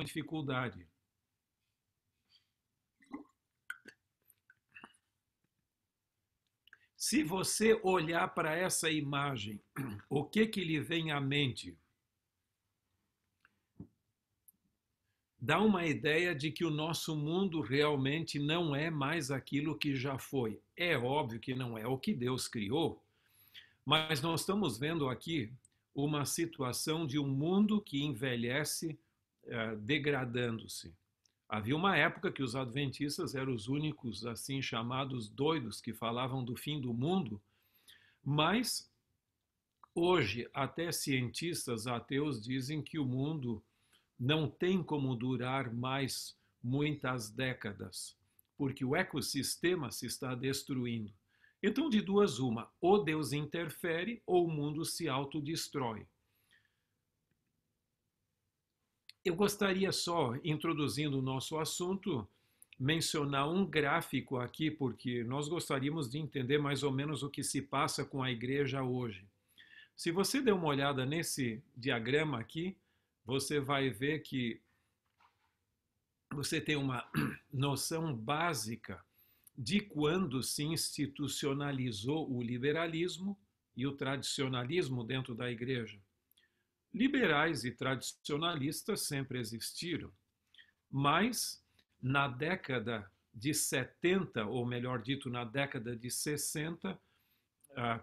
dificuldade. Se você olhar para essa imagem, o que lhe vem à mente? Dá uma ideia de que o nosso mundo realmente não é mais aquilo que já foi. É óbvio que não é o que Deus criou, mas nós estamos vendo aqui uma situação de um mundo que envelhece, degradando-se. Havia uma época que os adventistas eram os únicos assim chamados doidos que falavam do fim do mundo, mas hoje até cientistas ateus dizem que o mundo não tem como durar mais muitas décadas, porque o ecossistema se está destruindo. Então, de duas, uma: ou Deus interfere ou o mundo se autodestrói. Eu gostaria só, introduzindo o nosso assunto, mencionar um gráfico aqui, porque nós gostaríamos de entender mais ou menos o que se passa com a igreja hoje. Se você der uma olhada nesse diagrama aqui, você vai ver que você tem uma noção básica de quando se institucionalizou o liberalismo e o tradicionalismo dentro da igreja. Liberais e tradicionalistas sempre existiram, mas na década de 70, ou melhor dito, na década de 60,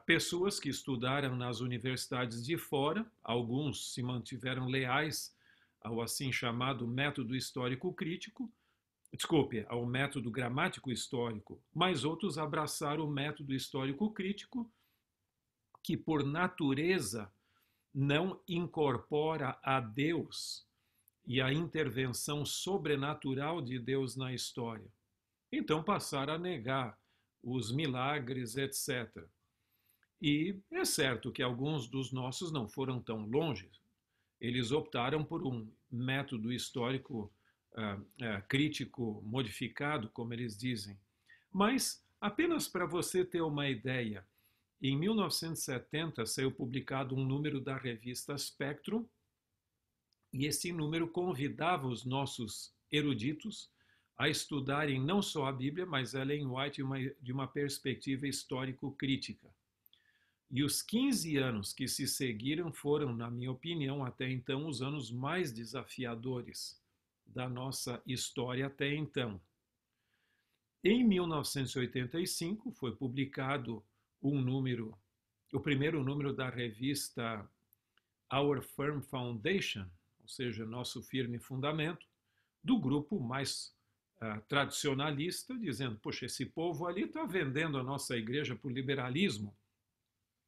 pessoas que estudaram nas universidades de fora, alguns se mantiveram leais ao assim chamado método histórico crítico, desculpe, ao método gramático histórico, mas outros abraçaram o método histórico crítico, que por natureza não incorpora a Deus e a intervenção sobrenatural de Deus na história. Então passaram a negar os milagres, etc. E é certo que alguns dos nossos não foram tão longe. Eles optaram por um método histórico crítico modificado, como eles dizem. Mas, apenas para você ter uma ideia, em 1970 saiu publicado um número da revista Spectrum, e esse número convidava os nossos eruditos a estudarem não só a Bíblia, mas Ellen White de uma perspectiva histórico-crítica. E os 15 anos que se seguiram foram, na minha opinião, até então, os anos mais desafiadores da nossa história até então. Em 1985 foi publicado o primeiro número da revista Our Firm Foundation, ou seja, Nosso Firme Fundamento, do grupo mais tradicionalista, dizendo: poxa, esse povo ali está vendendo a nossa igreja por liberalismo,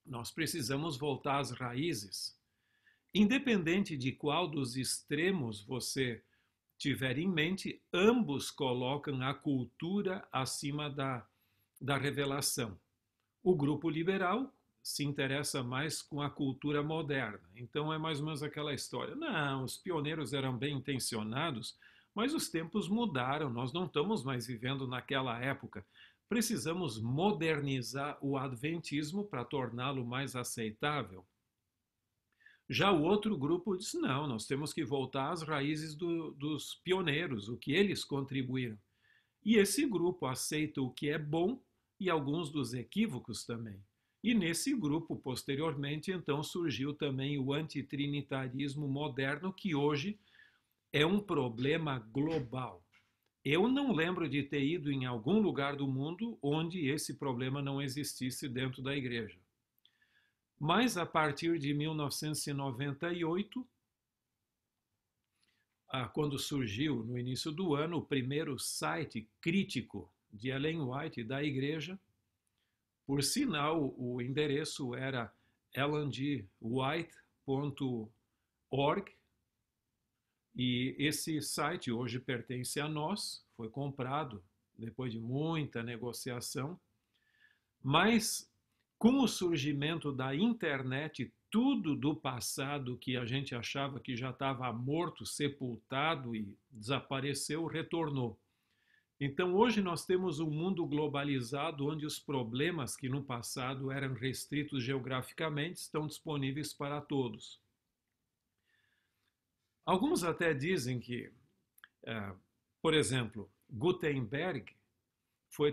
nós precisamos voltar às raízes. Independente de qual dos extremos você tiver em mente, ambos colocam a cultura acima da revelação. O grupo liberal se interessa mais com a cultura moderna. Então é mais ou menos aquela história. Não, os pioneiros eram bem intencionados, mas os tempos mudaram, nós não estamos mais vivendo naquela época. Precisamos modernizar o adventismo para torná-lo mais aceitável. Já o outro grupo diz: não, nós temos que voltar às raízes dos pioneiros, o que eles contribuíram. E esse grupo aceita o que é bom e alguns dos equívocos também. E nesse grupo, posteriormente, então surgiu também o antitrinitarismo moderno, que hoje é um problema global. Eu não lembro de ter ido em algum lugar do mundo onde esse problema não existisse dentro da igreja. Mas a partir de 1998, quando surgiu no início do ano o primeiro site crítico de Ellen White da igreja, por sinal o endereço era ellendwhite.org, e esse site hoje pertence a nós, foi comprado depois de muita negociação, mas com o surgimento da internet, tudo do passado que a gente achava que já estava morto, sepultado e desapareceu, retornou. Então, hoje nós temos um mundo globalizado onde os problemas que no passado eram restritos geograficamente estão disponíveis para todos. Alguns até dizem que, eh, por exemplo, Gutenberg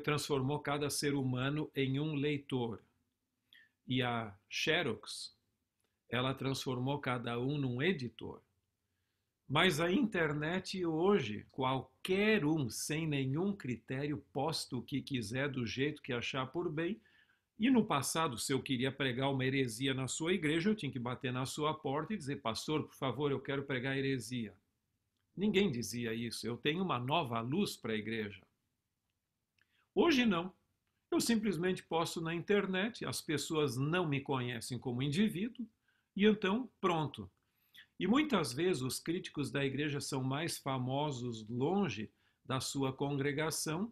transformou cada ser humano em um leitor. E a Xerox, ela transformou cada um num editor. Mas a internet hoje, qualquer um, sem nenhum critério, posta o que quiser do jeito que achar por bem. E no passado, se eu queria pregar uma heresia na sua igreja, eu tinha que bater na sua porta e dizer, pastor, por favor, eu quero pregar heresia. Ninguém dizia isso. Eu tenho uma nova luz para a igreja. Hoje não. Eu simplesmente posto na internet, as pessoas não me conhecem como indivíduo, e então, pronto. E muitas vezes os críticos da igreja são mais famosos longe da sua congregação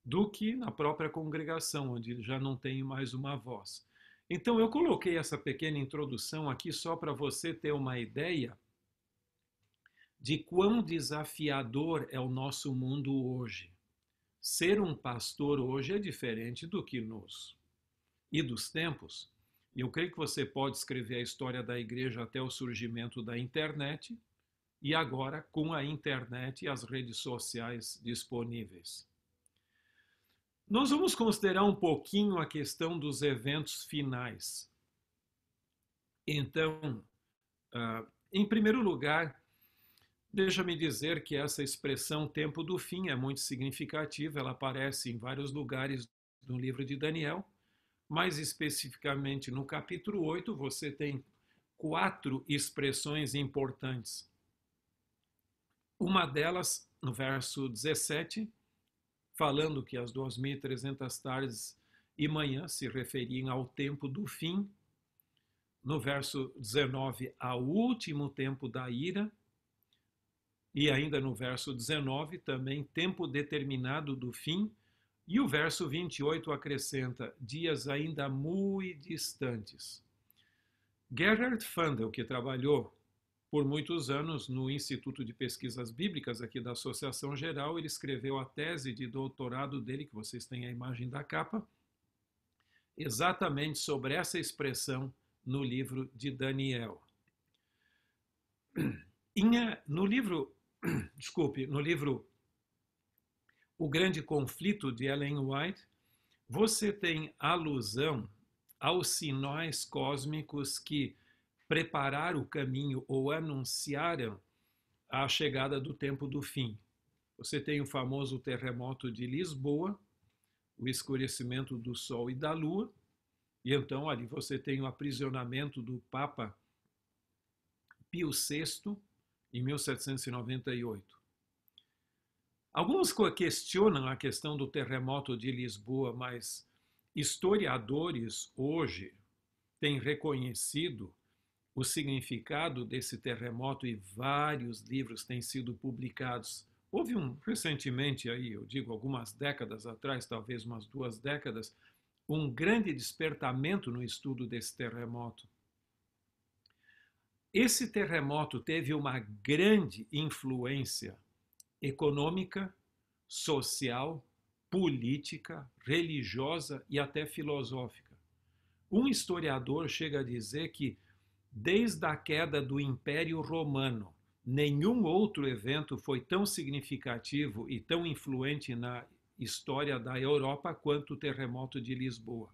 do que na própria congregação, onde já não tem mais uma voz. Então eu coloquei essa pequena introdução aqui só para você ter uma ideia de quão desafiador é o nosso mundo hoje. Ser um pastor hoje é diferente do que nos idos tempos. E eu creio que você pode escrever a história da igreja até o surgimento da internet e agora com a internet e as redes sociais disponíveis. Nós vamos considerar um pouquinho a questão dos eventos finais. Então, em primeiro lugar, deixa-me dizer que essa expressão tempo do fim é muito significativa, ela aparece em vários lugares no livro de Daniel. Mais especificamente no capítulo 8, você tem 4 expressões importantes. Uma delas, no verso 17, falando que as 2.300 tardes e manhãs se referiam ao tempo do fim. No verso 19, ao último tempo da ira. E ainda no verso 19, também tempo determinado do fim. E o verso 28 acrescenta dias ainda muito distantes. Gerhard Fandel, que trabalhou por muitos anos no Instituto de Pesquisas Bíblicas aqui da Associação Geral, ele escreveu a tese de doutorado dele, que vocês têm a imagem da capa, exatamente sobre essa expressão no livro de Daniel. No livro O Grande Conflito, de Ellen White, você tem alusão aos sinais cósmicos que prepararam o caminho ou anunciaram a chegada do tempo do fim. Você tem o famoso terremoto de Lisboa, o escurecimento do Sol e da Lua, e então ali você tem o aprisionamento do Papa Pio VI, em 1798. Alguns questionam a questão do terremoto de Lisboa, mas historiadores hoje têm reconhecido o significado desse terremoto e vários livros têm sido publicados. Houve recentemente aí, eu digo algumas décadas atrás, talvez umas 2 décadas, um grande despertamento no estudo desse terremoto. Esse terremoto teve uma grande influência econômica, social, política, religiosa e até filosófica. Um historiador chega a dizer que, desde a queda do Império Romano, nenhum outro evento foi tão significativo e tão influente na história da Europa quanto o terremoto de Lisboa.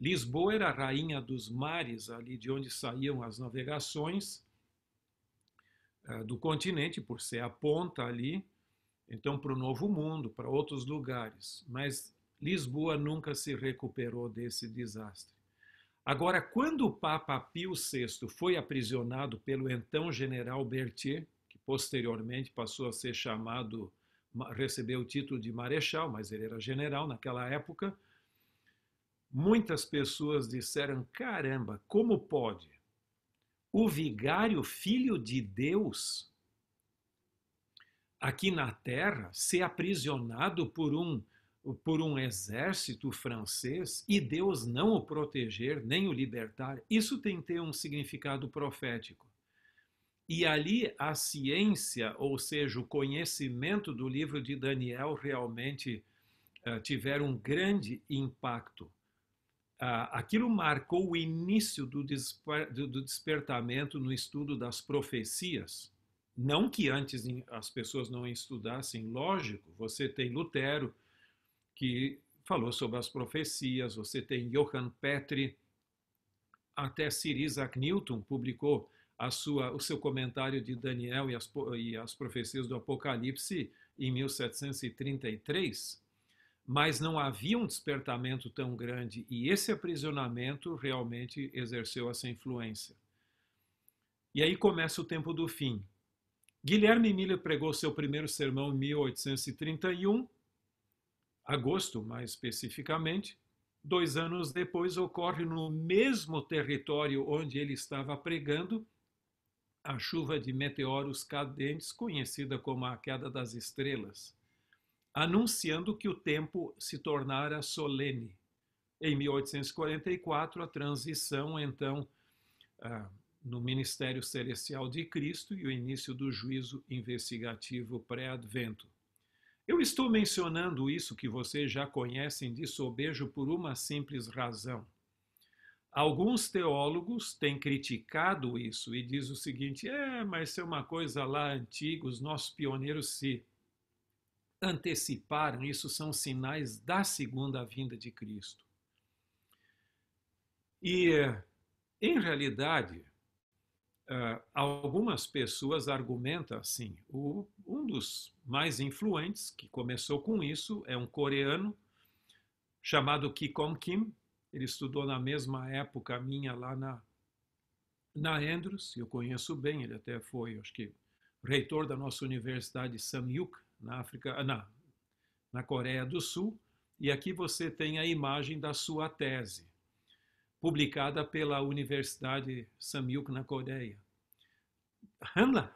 Lisboa era a rainha dos mares, ali de onde saíam as navegações do continente, por ser a ponta ali, então para o Novo Mundo, para outros lugares. Mas Lisboa nunca se recuperou desse desastre. Agora, quando o Papa Pio VI foi aprisionado pelo então general Berthier, que posteriormente passou a ser chamado, recebeu o título de marechal, mas ele era general naquela época, muitas pessoas disseram, caramba, como pode o vigário filho de Deus aqui na terra ser aprisionado por um exército francês e Deus não o proteger nem o libertar? Isso tem que ter um significado profético. E ali a ciência, ou seja, o conhecimento do livro de Daniel realmente tiveram um grande impacto. Aquilo marcou o início do despertamento no estudo das profecias. Não que antes as pessoas não estudassem, lógico, você tem Lutero, que falou sobre as profecias, você tem Johann Petri, até Sir Isaac Newton publicou o seu comentário de Daniel e as profecias do Apocalipse em 1733, mas não havia um despertamento tão grande e esse aprisionamento realmente exerceu essa influência. E aí começa o tempo do fim. Guilherme Miller pregou seu primeiro sermão em 1831, agosto mais especificamente. 2 anos depois ocorre no mesmo território onde ele estava pregando a chuva de meteoros cadentes, conhecida como a queda das estrelas, anunciando que o tempo se tornara solene. Em 1844, a transição, então, no ministério celestial de Cristo e o início do juízo investigativo pré-advento. Eu estou mencionando isso que vocês já conhecem de sobejo por uma simples razão. Alguns teólogos têm criticado isso e diz o seguinte: mas isso é uma coisa lá antiga, os nossos pioneiros se anteciparam, isso são sinais da segunda vinda de Cristo. E, em realidade, algumas pessoas argumentam assim. Um dos mais influentes, que começou com isso, é um coreano chamado Ki Kong Kim. Ele estudou na mesma época minha lá na Andrews, eu conheço bem, ele até foi, acho que, reitor da nossa universidade Samyuk, na Coreia do Sul. E aqui você tem a imagem da sua tese, publicada pela Universidade Samyuk na Coreia.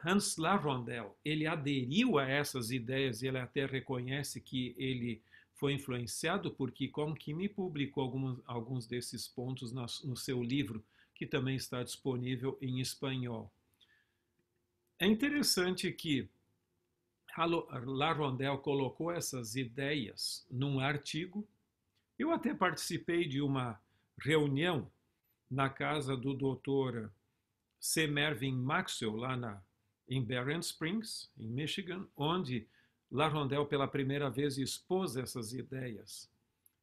Hans Lavondel, ele aderiu a essas ideias e ele até reconhece que ele foi influenciado por Ki Kong Kim e publicou alguns desses pontos no seu livro, que também está disponível em espanhol. É interessante que Lavondel colocou essas ideias num artigo. Eu até participei de uma reunião na casa do Dr. C. Mervyn Maxwell, lá em Barron Springs, em Michigan, onde Lavondel pela primeira vez expôs essas ideias.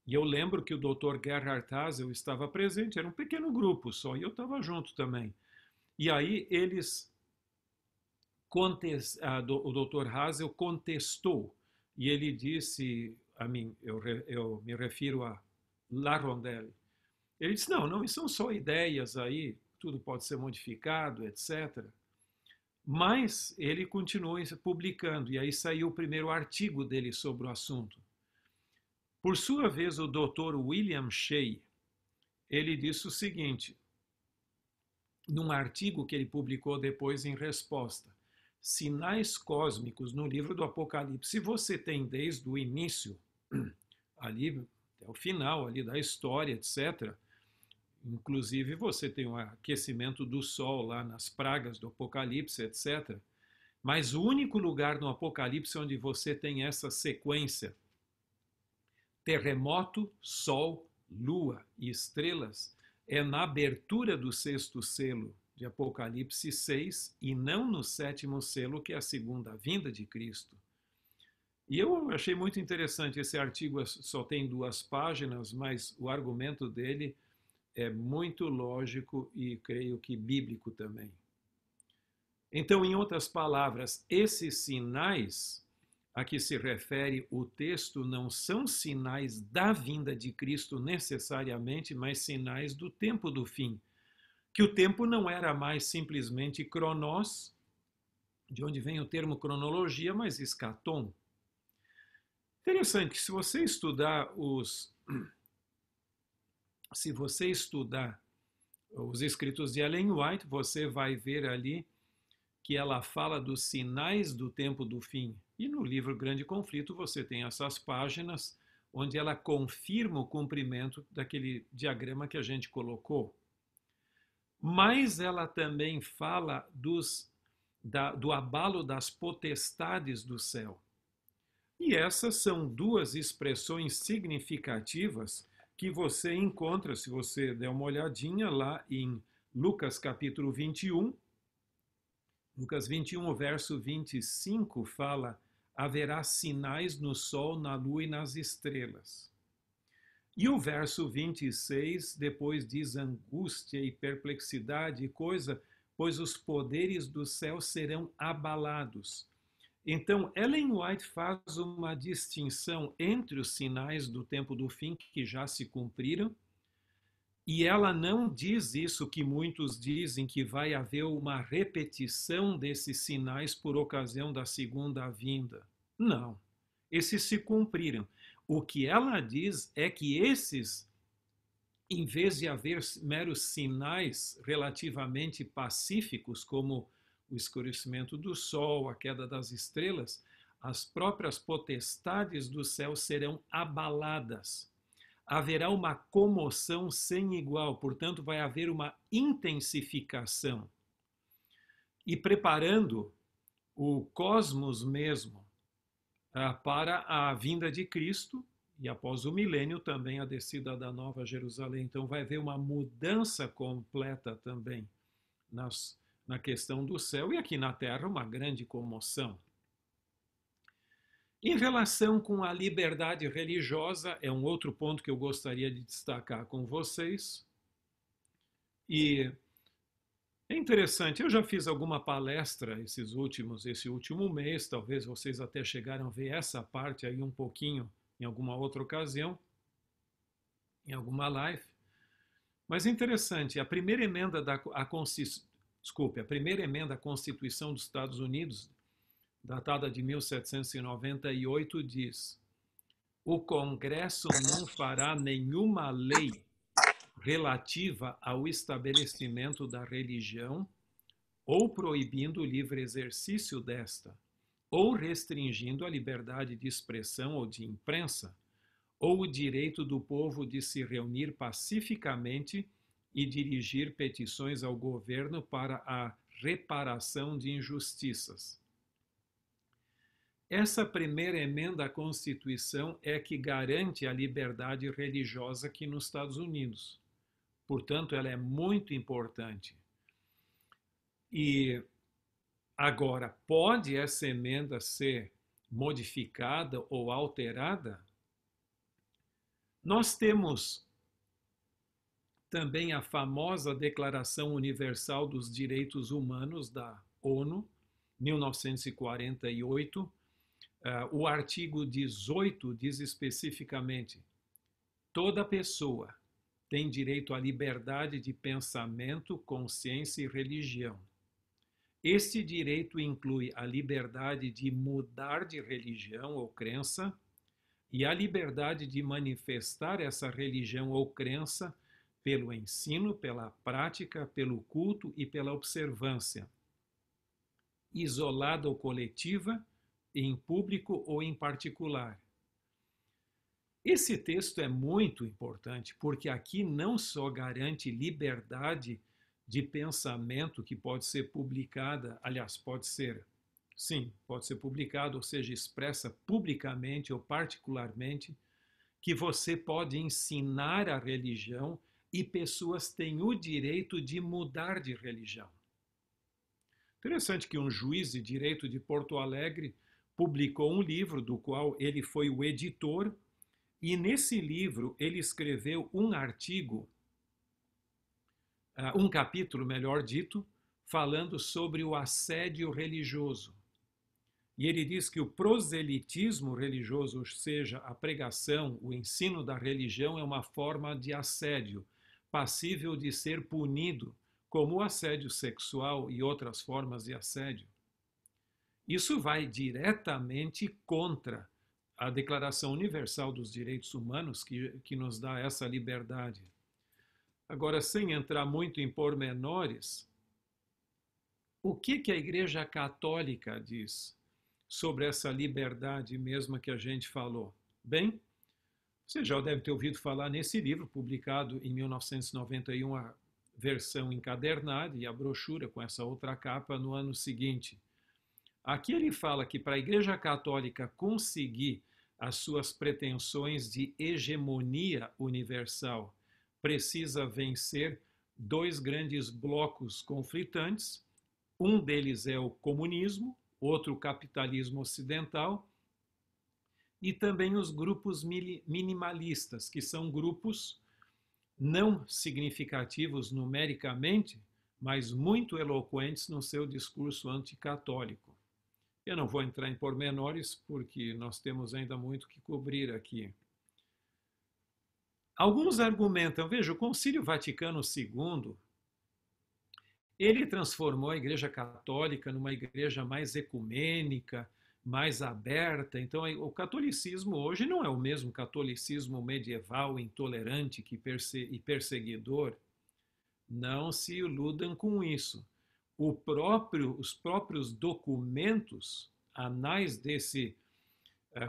E eu lembro que o Dr. Gerhard Hazel estava presente, era um pequeno grupo só, e eu estava junto também. E aí o Dr. Hazel contestou, e ele disse a mim, eu me refiro a Lavondel, ele disse, não, isso são só ideias aí, tudo pode ser modificado, etc. Mas ele continuou publicando, e aí saiu o primeiro artigo dele sobre o assunto. Por sua vez, o Dr. William Shea, ele disse o seguinte, num artigo que ele publicou depois em resposta: sinais cósmicos no livro do Apocalipse, você tem desde o início, ali até o final ali da história, etc., inclusive você tem o aquecimento do sol lá nas pragas do Apocalipse, etc. Mas o único lugar no Apocalipse onde você tem essa sequência, terremoto, sol, lua e estrelas, é na abertura do 6º selo de Apocalipse 6 e não no 7º selo, que é a segunda vinda de Cristo. E eu achei muito interessante, esse artigo só tem 2 páginas, mas o argumento dele é muito lógico e creio que bíblico também. Então, em outras palavras, esses sinais a que se refere o texto não são sinais da vinda de Cristo necessariamente, mas sinais do tempo do fim. Que o tempo não era mais simplesmente cronós, de onde vem o termo cronologia, mas escatom. Interessante que se você estudar os escritos de Ellen White, você vai ver ali que ela fala dos sinais do tempo do fim. E no livro Grande Conflito você tem essas páginas onde ela confirma o cumprimento daquele diagrama que a gente colocou. Mas ela também fala do abalo das potestades do céu. E essas são 2 expressões significativas que você encontra, se você der uma olhadinha lá em Lucas capítulo 21. Lucas 21, o verso 25 fala: haverá sinais no sol, na lua e nas estrelas. E o verso 26 depois diz angústia e perplexidade e coisa, pois os poderes do céu serão abalados. Então, Ellen White faz uma distinção entre os sinais do tempo do fim que já se cumpriram, e ela não diz isso que muitos dizem, que vai haver uma repetição desses sinais por ocasião da segunda vinda. Não, esses se cumpriram. O que ela diz é que esses, em vez de haver meros sinais relativamente pacíficos, como o escurecimento do sol, a queda das estrelas, as próprias potestades do céu serão abaladas. Haverá uma comoção sem igual, portanto, vai haver uma intensificação. E preparando o cosmos mesmo para a vinda de Cristo, e após o milênio também a descida da Nova Jerusalém. Então vai haver uma mudança completa também na questão do céu, e aqui na Terra uma grande comoção. Em relação com a liberdade religiosa, é um outro ponto que eu gostaria de destacar com vocês. E é interessante, eu já fiz alguma palestra esse último mês, talvez vocês até chegaram a ver essa parte aí um pouquinho em alguma outra ocasião, em alguma live. Mas é interessante, a primeira emenda a primeira emenda à Constituição dos Estados Unidos, datada de 1798, diz: o Congresso não fará nenhuma lei relativa ao estabelecimento da religião, ou proibindo o livre exercício desta, ou restringindo a liberdade de expressão ou de imprensa, ou o direito do povo de se reunir pacificamente e dirigir petições ao governo para a reparação de injustiças. Essa primeira emenda à Constituição é que garante a liberdade religiosa aqui nos Estados Unidos. Portanto, ela é muito importante. E agora, pode essa emenda ser modificada ou alterada? Nós temos também a famosa Declaração Universal dos Direitos Humanos da ONU, 1948. O artigo 18 diz especificamente: toda pessoa tem direito à liberdade de pensamento, consciência e religião. Este direito inclui a liberdade de mudar de religião ou crença e a liberdade de manifestar essa religião ou crença pelo ensino, pela prática, pelo culto e pela observância, isolada ou coletiva, em público ou em particular. Esse texto é muito importante, porque aqui não só garante liberdade de pensamento, que pode ser publicada, aliás, pode ser publicado, ou seja, expressa publicamente ou particularmente, que você pode ensinar a religião e pessoas têm o direito de mudar de religião. Interessante que um juiz de direito de Porto Alegre publicou um livro do qual ele foi o editor, e nesse livro ele escreveu um artigo, um capítulo, melhor dito, falando sobre o assédio religioso. E ele diz que o proselitismo religioso, ou seja, a pregação, o ensino da religião, é uma forma de assédio, passível de ser punido, como o assédio sexual e outras formas de assédio. Isso vai diretamente contra a Declaração Universal dos Direitos Humanos, que nos dá essa liberdade. Agora, sem entrar muito em pormenores, o que a Igreja Católica diz sobre essa liberdade mesma que a gente falou? Bem, você já deve ter ouvido falar nesse livro, publicado em 1991, a versão encadernada e a brochura com essa outra capa no ano seguinte. Aqui ele fala que para a Igreja Católica conseguir as suas pretensões de hegemonia universal. Precisa vencer dois grandes blocos conflitantes. Um deles é o comunismo, outro o capitalismo ocidental, e também os grupos minimalistas, que são grupos não significativos numericamente, mas muito eloquentes no seu discurso anticatólico. Eu não vou entrar em pormenores, porque nós temos ainda muito que cobrir aqui. Alguns argumentam, veja, o Concílio Vaticano II, ele transformou a Igreja Católica numa igreja mais ecumênica, mais aberta. Então, o catolicismo hoje não é o mesmo catolicismo medieval, intolerante e perseguidor. Não se iludam com isso. Os próprios documentos, anais desse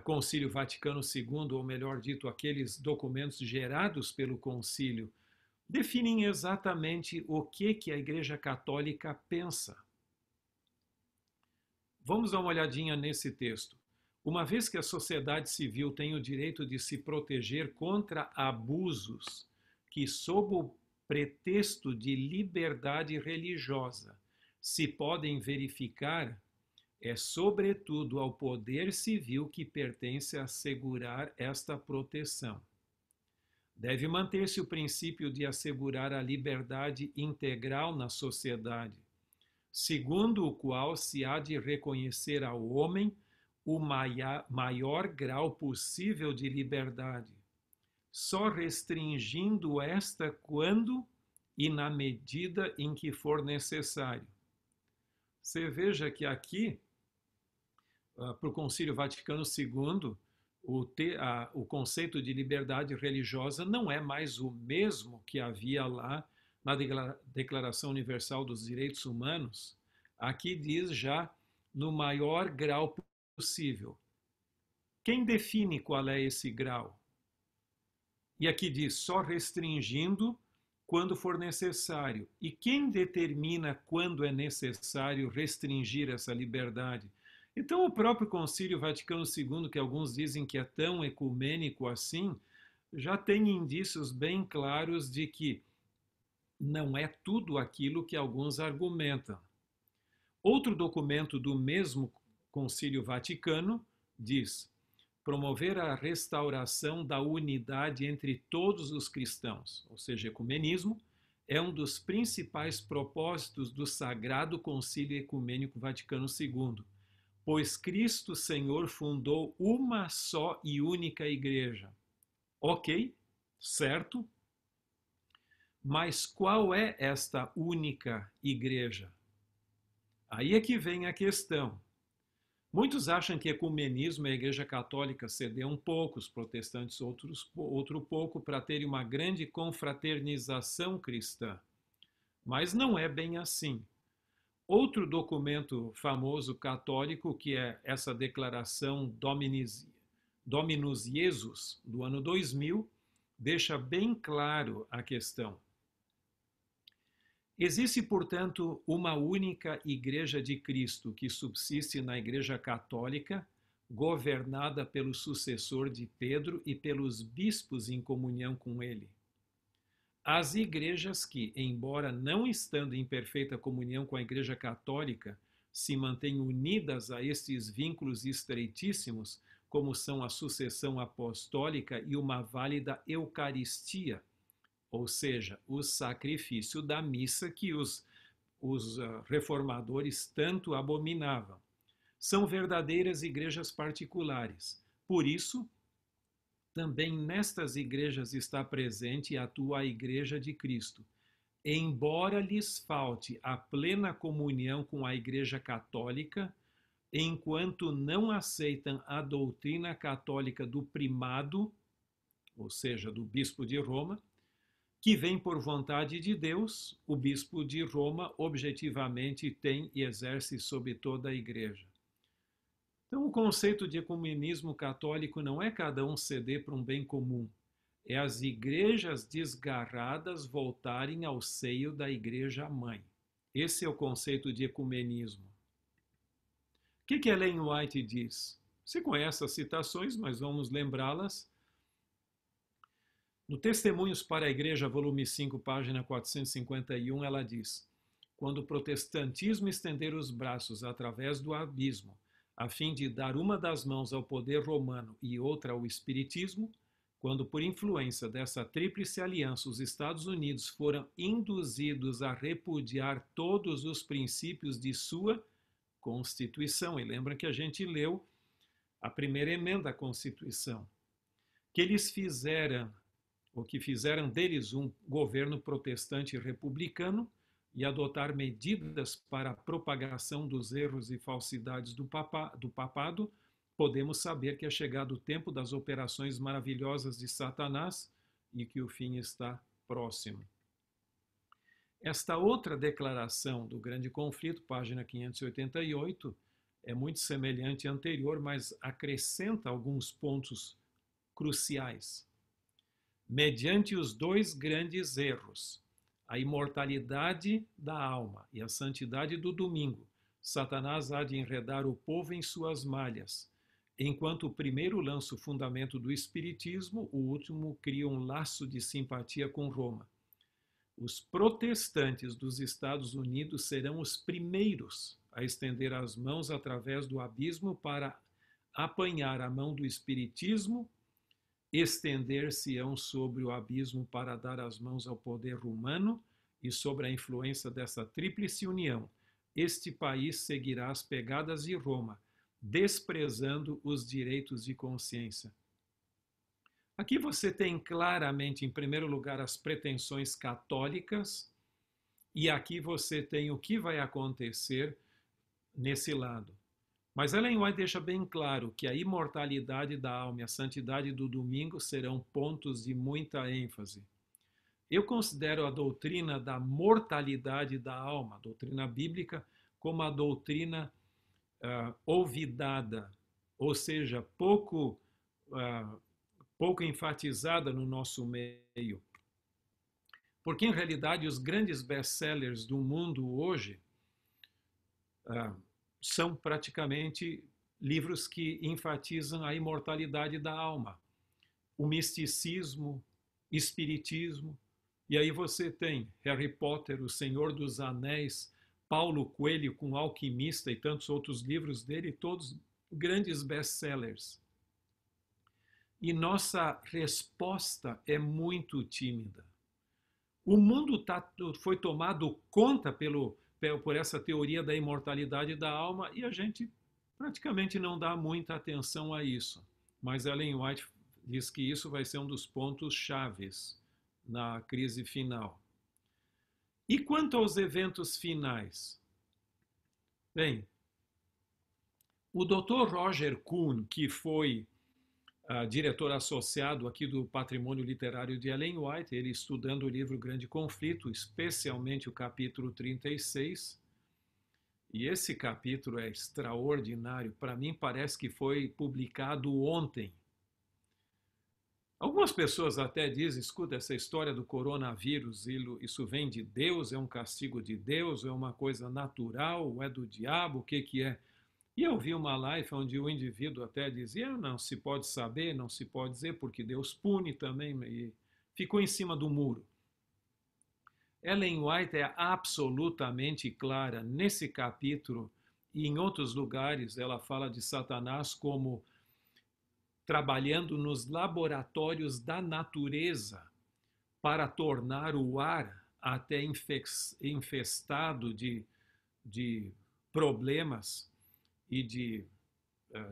Concílio Vaticano II, ou melhor dito, aqueles documentos gerados pelo concílio, definem exatamente o que a Igreja Católica pensa. Vamos dar uma olhadinha nesse texto. Uma vez que a sociedade civil tem o direito de se proteger contra abusos que, sob o pretexto de liberdade religiosa, se podem verificar, é sobretudo ao poder civil que pertence assegurar esta proteção. Deve manter-se o princípio de assegurar a liberdade integral na sociedade, segundo o qual se há de reconhecer ao homem o maior grau possível de liberdade, só restringindo esta quando e na medida em que for necessário. Você veja que aqui, para o Concílio Vaticano II, o conceito de liberdade religiosa não é mais o mesmo que havia lá na Declaração Universal dos Direitos Humanos. Aqui diz já no maior grau possível. Quem define qual é esse grau? E aqui diz só restringindo quando for necessário. E quem determina quando é necessário restringir essa liberdade? Então, o próprio Concílio Vaticano II, que alguns dizem que é tão ecumênico assim, já tem indícios bem claros de que não é tudo aquilo que alguns argumentam. Outro documento do mesmo Concílio Vaticano diz: promover a restauração da unidade entre todos os cristãos, ou seja, ecumenismo, é um dos principais propósitos do Sagrado Concílio Ecumênico Vaticano II, pois Cristo Senhor fundou uma só e única igreja. Ok, certo? Mas qual é esta única igreja? Aí é que vem a questão. Muitos acham que ecumenismo é a Igreja Católica ceder um pouco, os protestantes outro pouco, para terem uma grande confraternização cristã. Mas não é bem assim. Outro documento famoso católico, que é essa declaração Dominus Jesus, do ano 2000, deixa bem claro a questão. Existe, portanto, uma única Igreja de Cristo que subsiste na Igreja Católica, governada pelo sucessor de Pedro e pelos bispos em comunhão com ele. As igrejas que, embora não estando em perfeita comunhão com a Igreja Católica, se mantêm unidas a estes vínculos estreitíssimos, como são a sucessão apostólica e uma válida Eucaristia, ou seja, o sacrifício da missa que os reformadores tanto abominavam. São verdadeiras igrejas particulares. Por isso, também nestas igrejas está presente e atua a Igreja de Cristo. Embora lhes falte a plena comunhão com a Igreja Católica, enquanto não aceitam a doutrina católica do primado, ou seja, do bispo de Roma, que vem por vontade de Deus, o bispo de Roma objetivamente tem e exerce sobre toda a igreja. Então, o conceito de ecumenismo católico não é cada um ceder para um bem comum, é as igrejas desgarradas voltarem ao seio da igreja mãe. Esse é o conceito de ecumenismo. O que Ellen White diz? Você conhece as citações, mas vamos lembrá-las. No Testemunhos para a Igreja, volume 5, página 451, ela diz: quando o protestantismo estender os braços através do abismo, a fim de dar uma das mãos ao poder romano e outra ao espiritismo, quando por influência dessa tríplice aliança os Estados Unidos foram induzidos a repudiar todos os princípios de sua Constituição, e lembra que a gente leu a primeira emenda à Constituição, que eles fizeram, ou que fizeram deles um governo protestante republicano e adotar medidas para a propagação dos erros e falsidades do papado, podemos saber que é chegado o tempo das operações maravilhosas de Satanás e que o fim está próximo. Esta outra declaração do grande conflito, página 588, é muito semelhante à anterior, mas acrescenta alguns pontos cruciais. Mediante os dois grandes erros, a imortalidade da alma e a santidade do domingo, Satanás há de enredar o povo em suas malhas. Enquanto o primeiro lança o fundamento do espiritismo, o último cria um laço de simpatia com Roma. Os protestantes dos Estados Unidos serão os primeiros a estender as mãos através do abismo para apanhar a mão do espiritismo, estender-se-ão sobre o abismo para dar as mãos ao poder humano e sobre a influência dessa tríplice união. Este país seguirá as pegadas de Roma, desprezando os direitos de consciência. Aqui você tem claramente, em primeiro lugar, as pretensões católicas, e aqui você tem o que vai acontecer nesse lado. Mas Ellen White deixa bem claro que a imortalidade da alma e a santidade do domingo serão pontos de muita ênfase. Eu considero a doutrina da mortalidade da alma, a doutrina bíblica, como a doutrina olvidada, ou seja, pouco enfatizada no nosso meio. Porque, em realidade, os grandes best-sellers do mundo hoje são praticamente livros que enfatizam a imortalidade da alma, o misticismo, espiritismo, e aí você tem Harry Potter, O Senhor dos Anéis, Paulo Coelho com O Alquimista e tantos outros livros dele, todos grandes best-sellers. E nossa resposta é muito tímida. O mundo foi tomado conta por essa teoria da imortalidade da alma e a gente praticamente não dá muita atenção a isso. Mas Ellen White diz que isso vai ser um dos pontos chaves na crise final. E quanto aos eventos finais? Bem, o Dr. Roger Kuhn, que foi diretor associado aqui do Patrimônio Literário de Ellen White, ele estudando o livro Grande Conflito, especialmente o capítulo 36, e esse capítulo é extraordinário, para mim parece que foi publicado ontem. Algumas pessoas até dizem, escuta, essa história do coronavírus, isso vem de Deus, é um castigo de Deus, é uma coisa natural, é do diabo, o que que é? E eu vi uma live onde o indivíduo até dizia, não se pode saber, não se pode dizer, porque Deus pune também, e ficou em cima do muro. Ellen White é absolutamente clara nesse capítulo e em outros lugares ela fala de Satanás como trabalhando nos laboratórios da natureza para tornar o ar até infestado de problemas e de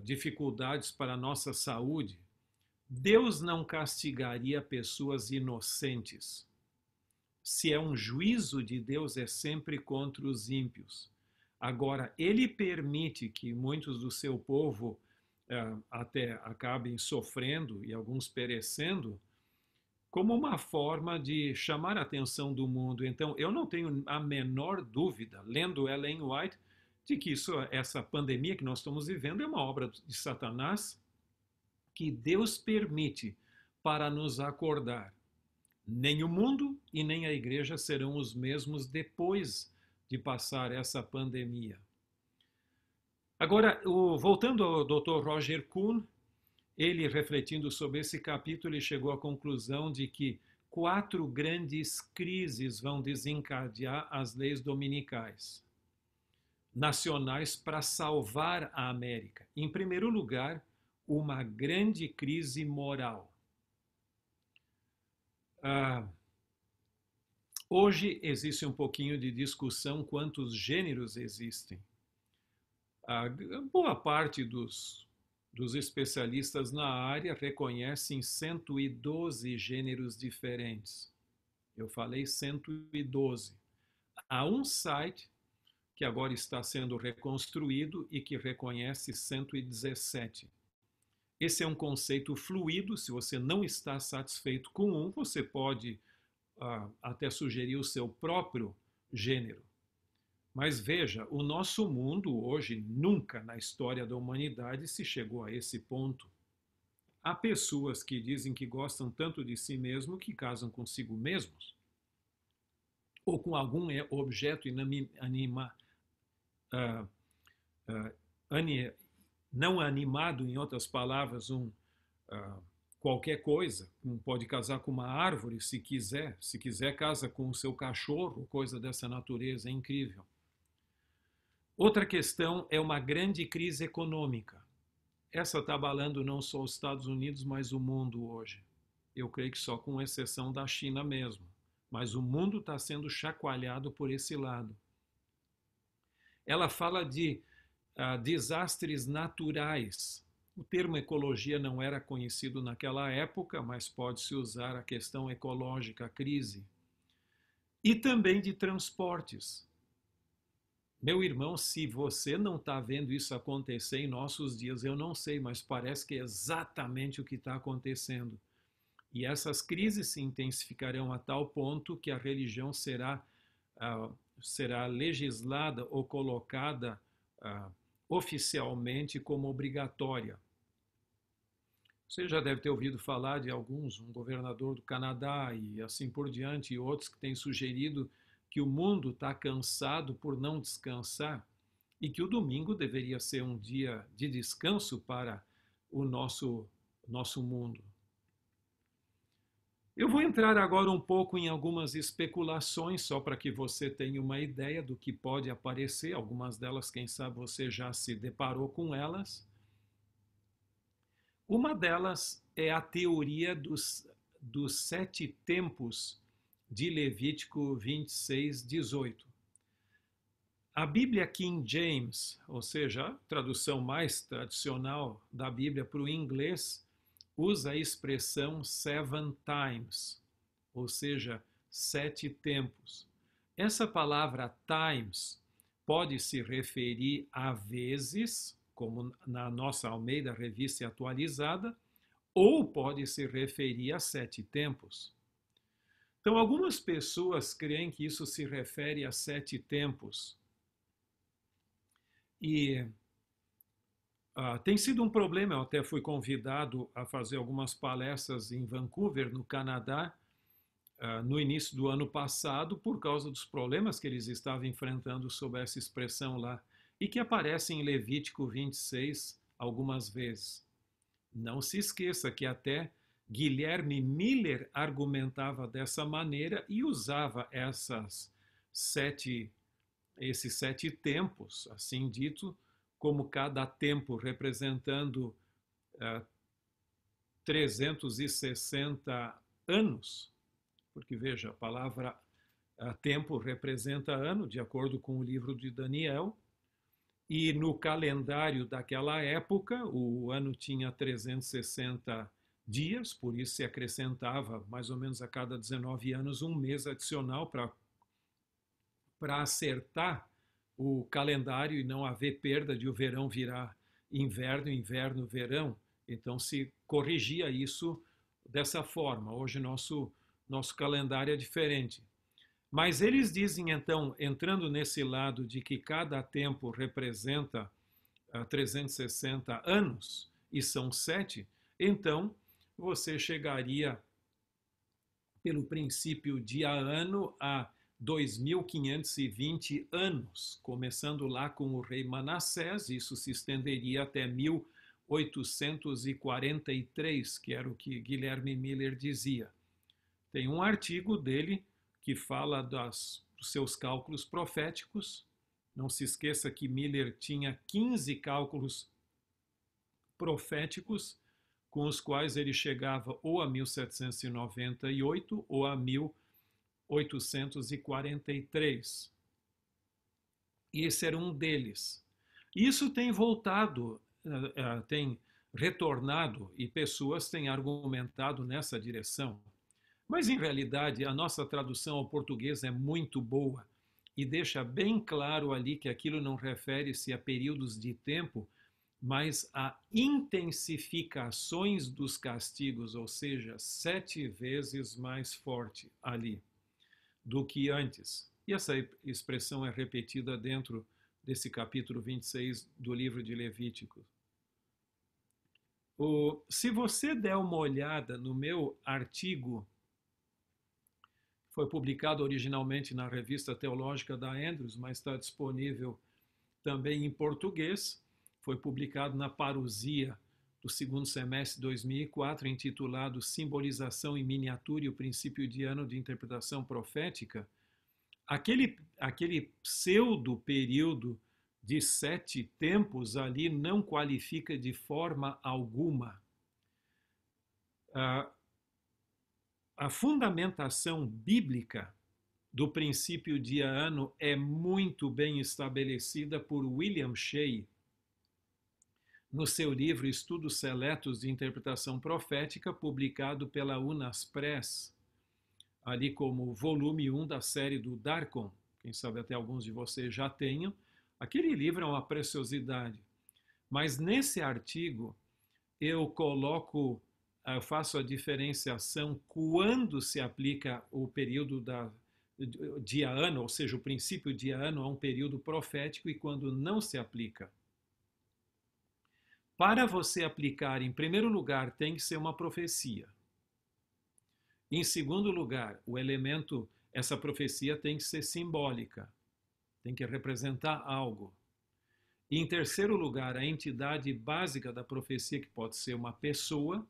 dificuldades para a nossa saúde. Deus não castigaria pessoas inocentes. Se é um juízo de Deus, é sempre contra os ímpios. Agora, ele permite que muitos do seu povo até acabem sofrendo e alguns perecendo, como uma forma de chamar a atenção do mundo. Então, eu não tenho a menor dúvida, lendo Ellen White, de que essa pandemia que nós estamos vivendo é uma obra de Satanás que Deus permite para nos acordar. Nem o mundo e nem a igreja serão os mesmos depois de passar essa pandemia. Agora, voltando ao Dr. Roger Kuhn, ele refletindo sobre esse capítulo, ele chegou à conclusão de que 4 grandes crises vão desencadear as leis dominicais nacionais para salvar a América. Em primeiro lugar, uma grande crise moral. Hoje existe um pouquinho de discussão quantos gêneros existem. A boa parte dos especialistas na área reconhecem 112 gêneros diferentes. Eu falei 112. Há um site que agora está sendo reconstruído e que reconhece 117. Esse é um conceito fluido. Se você não está satisfeito com um, você pode até sugerir o seu próprio gênero. Mas veja, o nosso mundo hoje, nunca na história da humanidade se chegou a esse ponto. Há pessoas que dizem que gostam tanto de si mesmo que casam consigo mesmos, ou com algum objeto não animado, em outras palavras, qualquer coisa. Pode casar com uma árvore se quiser casa com o seu cachorro, coisa dessa natureza, é incrível. Outra questão é uma grande crise econômica. Essa está abalando não só os Estados Unidos, mas o mundo hoje. Eu creio que só com exceção da China mesmo. Mas o mundo está sendo chacoalhado por esse lado. Ela fala de desastres naturais. O termo ecologia não era conhecido naquela época, mas pode-se usar a questão ecológica, a crise. E também de transportes. Meu irmão, se você não está vendo isso acontecer em nossos dias, eu não sei, mas parece que é exatamente o que está acontecendo. E essas crises se intensificarão a tal ponto que a religião será legislada ou colocada oficialmente como obrigatória. Você já deve ter ouvido falar de alguns, um governador do Canadá e assim por diante, e outros que têm sugerido que o mundo está cansado por não descansar e que o domingo deveria ser um dia de descanso para o nosso mundo. Eu vou entrar agora um pouco em algumas especulações, só para que você tenha uma ideia do que pode aparecer. Algumas delas, quem sabe, você já se deparou com elas. Uma delas é a teoria dos 7 tempos de Levítico 26, 18. A Bíblia King James, ou seja, a tradução mais tradicional da Bíblia para o inglês, usa a expressão 7 times, ou seja, 7 tempos. Essa palavra times pode se referir a vezes, como na nossa Almeida Revista Atualizada, ou pode se referir a 7 tempos. Então, algumas pessoas creem que isso se refere a 7 tempos. E tem sido um problema. Eu até fui convidado a fazer algumas palestras em Vancouver, no Canadá, no início do ano passado, por causa dos problemas que eles estavam enfrentando sobre essa expressão lá, e que aparece em Levítico 26 algumas vezes. Não se esqueça que até Guilherme Miller argumentava dessa maneira e usava esses 7 tempos, assim dito, como cada tempo representando 360 anos, porque veja, a palavra tempo representa ano, de acordo com o livro de Daniel, e no calendário daquela época, o ano tinha 360 dias, por isso se acrescentava mais ou menos a cada 19 anos um mês adicional para acertar o calendário e não haver perda de o verão virar inverno, inverno, verão. Então se corrigia isso dessa forma. Hoje nosso calendário é diferente. Mas eles dizem então, entrando nesse lado de que cada tempo representa 360 anos, e são 7, então você chegaria, pelo princípio dia-ano, a 2.520 anos, começando lá com o rei Manassés, isso se estenderia até 1843, que era o que Guilherme Miller dizia. Tem um artigo dele que fala dos seus cálculos proféticos. Não se esqueça que Miller tinha 15 cálculos proféticos, com os quais ele chegava ou a 1798 ou a 1843. E esse era um deles. Isso tem voltado, tem retornado e pessoas têm argumentado nessa direção. Mas, em realidade, a nossa tradução ao português é muito boa e deixa bem claro ali que aquilo não refere-se a períodos de tempo, mas a intensificações dos castigos, ou seja, 7 vezes mais forte ali do que antes. E essa expressão é repetida dentro desse capítulo 26 do livro de Levítico. Se você der uma olhada no meu artigo, foi publicado originalmente na Revista Teológica da Andrews, mas está disponível também em português. Foi publicado na Parousia do segundo semestre de 2004, intitulado Simbolização em Miniatura e o Princípio de Ano de Interpretação Profética. Aquele pseudo-período de 7 tempos ali não qualifica de forma alguma. A fundamentação bíblica do princípio dia-ano é muito bem estabelecida por William Shea no seu livro Estudos Seletos de Interpretação Profética, publicado pela Unas Press, ali como volume 1 da série do Darkon. Quem sabe até alguns de vocês já tenham. Aquele livro é uma preciosidade. Mas nesse artigo eu faço a diferenciação quando se aplica o período dia-ano, ou seja, o princípio dia-ano a um período profético e quando não se aplica. Para você aplicar, em primeiro lugar, tem que ser uma profecia. Em segundo lugar, essa profecia tem que ser simbólica, tem que representar algo. E em terceiro lugar, a entidade básica da profecia, que pode ser uma pessoa,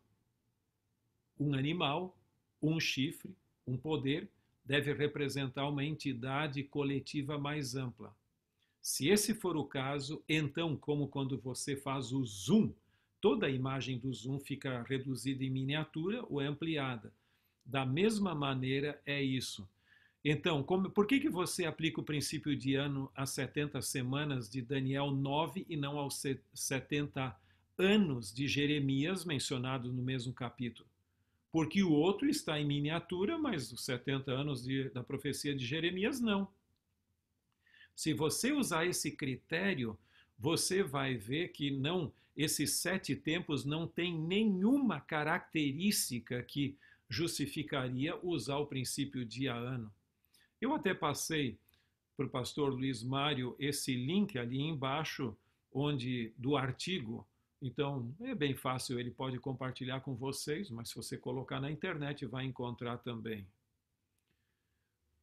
um animal, um chifre, um poder, deve representar uma entidade coletiva mais ampla. Se esse for o caso, então, como quando você faz o zoom, toda a imagem do zoom fica reduzida em miniatura ou ampliada. Da mesma maneira é isso. Então, por que você aplica o princípio de ano às 70 semanas de Daniel 9 e não aos 70 anos de Jeremias, mencionados no mesmo capítulo? Porque o outro está em miniatura, mas os 70 anos da profecia de Jeremias não. Se você usar esse critério, você vai ver que esses 7 tempos não têm nenhuma característica que justificaria usar o princípio dia-ano. Eu até passei para o pastor Luiz Mário esse link ali embaixo, do artigo. Então, é bem fácil, ele pode compartilhar com vocês, mas se você colocar na internet, vai encontrar também.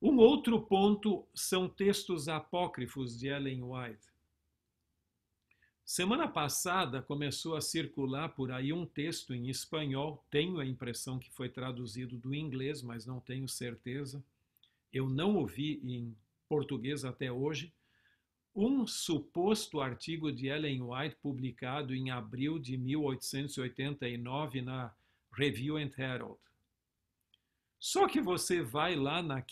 Um outro ponto são textos apócrifos de Ellen White. Semana passada começou a circular por aí um texto em espanhol, tenho a impressão que foi traduzido do inglês, mas não tenho certeza. Eu não ouvi em português até hoje. Um suposto artigo de Ellen White publicado em abril de 1889 na Review and Herald. Só que você vai lá na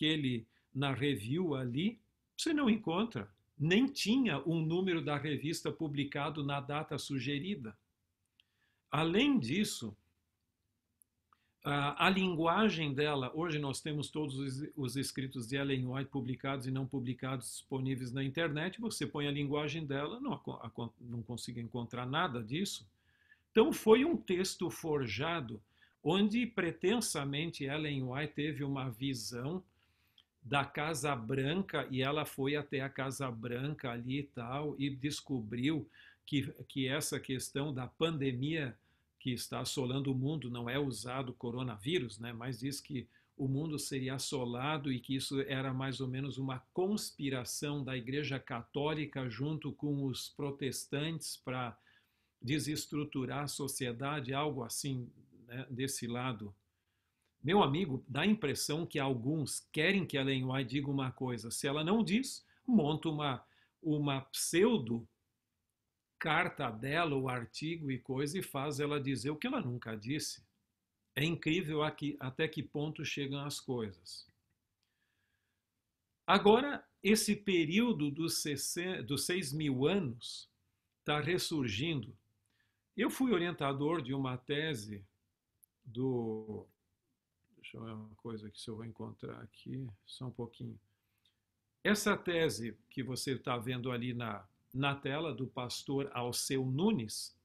review ali, você não encontra. Nem tinha um número da revista publicado na data sugerida. Além disso, a linguagem dela, hoje nós temos todos os escritos de Ellen White publicados e não publicados disponíveis na internet, você põe a linguagem dela, não consigo encontrar nada disso. Então foi um texto forjado, onde pretensamente Ellen White teve uma visão da Casa Branca e ela foi até a Casa Branca ali e tal e descobriu que essa questão da pandemia que está assolando o mundo não é usado o coronavírus, né? Mas diz que o mundo seria assolado e que isso era mais ou menos uma conspiração da Igreja Católica junto com os protestantes para desestruturar a sociedade, algo assim, né, desse lado. Meu amigo, dá a impressão que alguns querem que a Ellen White diga uma coisa. Se ela não diz, monta uma pseudo carta dela, o artigo e coisa, e faz ela dizer o que ela nunca disse. É incrível aqui, até que ponto chegam as coisas. Agora, esse período dos 6.000 anos está ressurgindo. Eu fui orientador de uma tese do... Deixa eu ver uma coisa aqui, se eu vou encontrar aqui, só um pouquinho. Essa tese que você está vendo ali na tela, do pastor Alceu Nunes,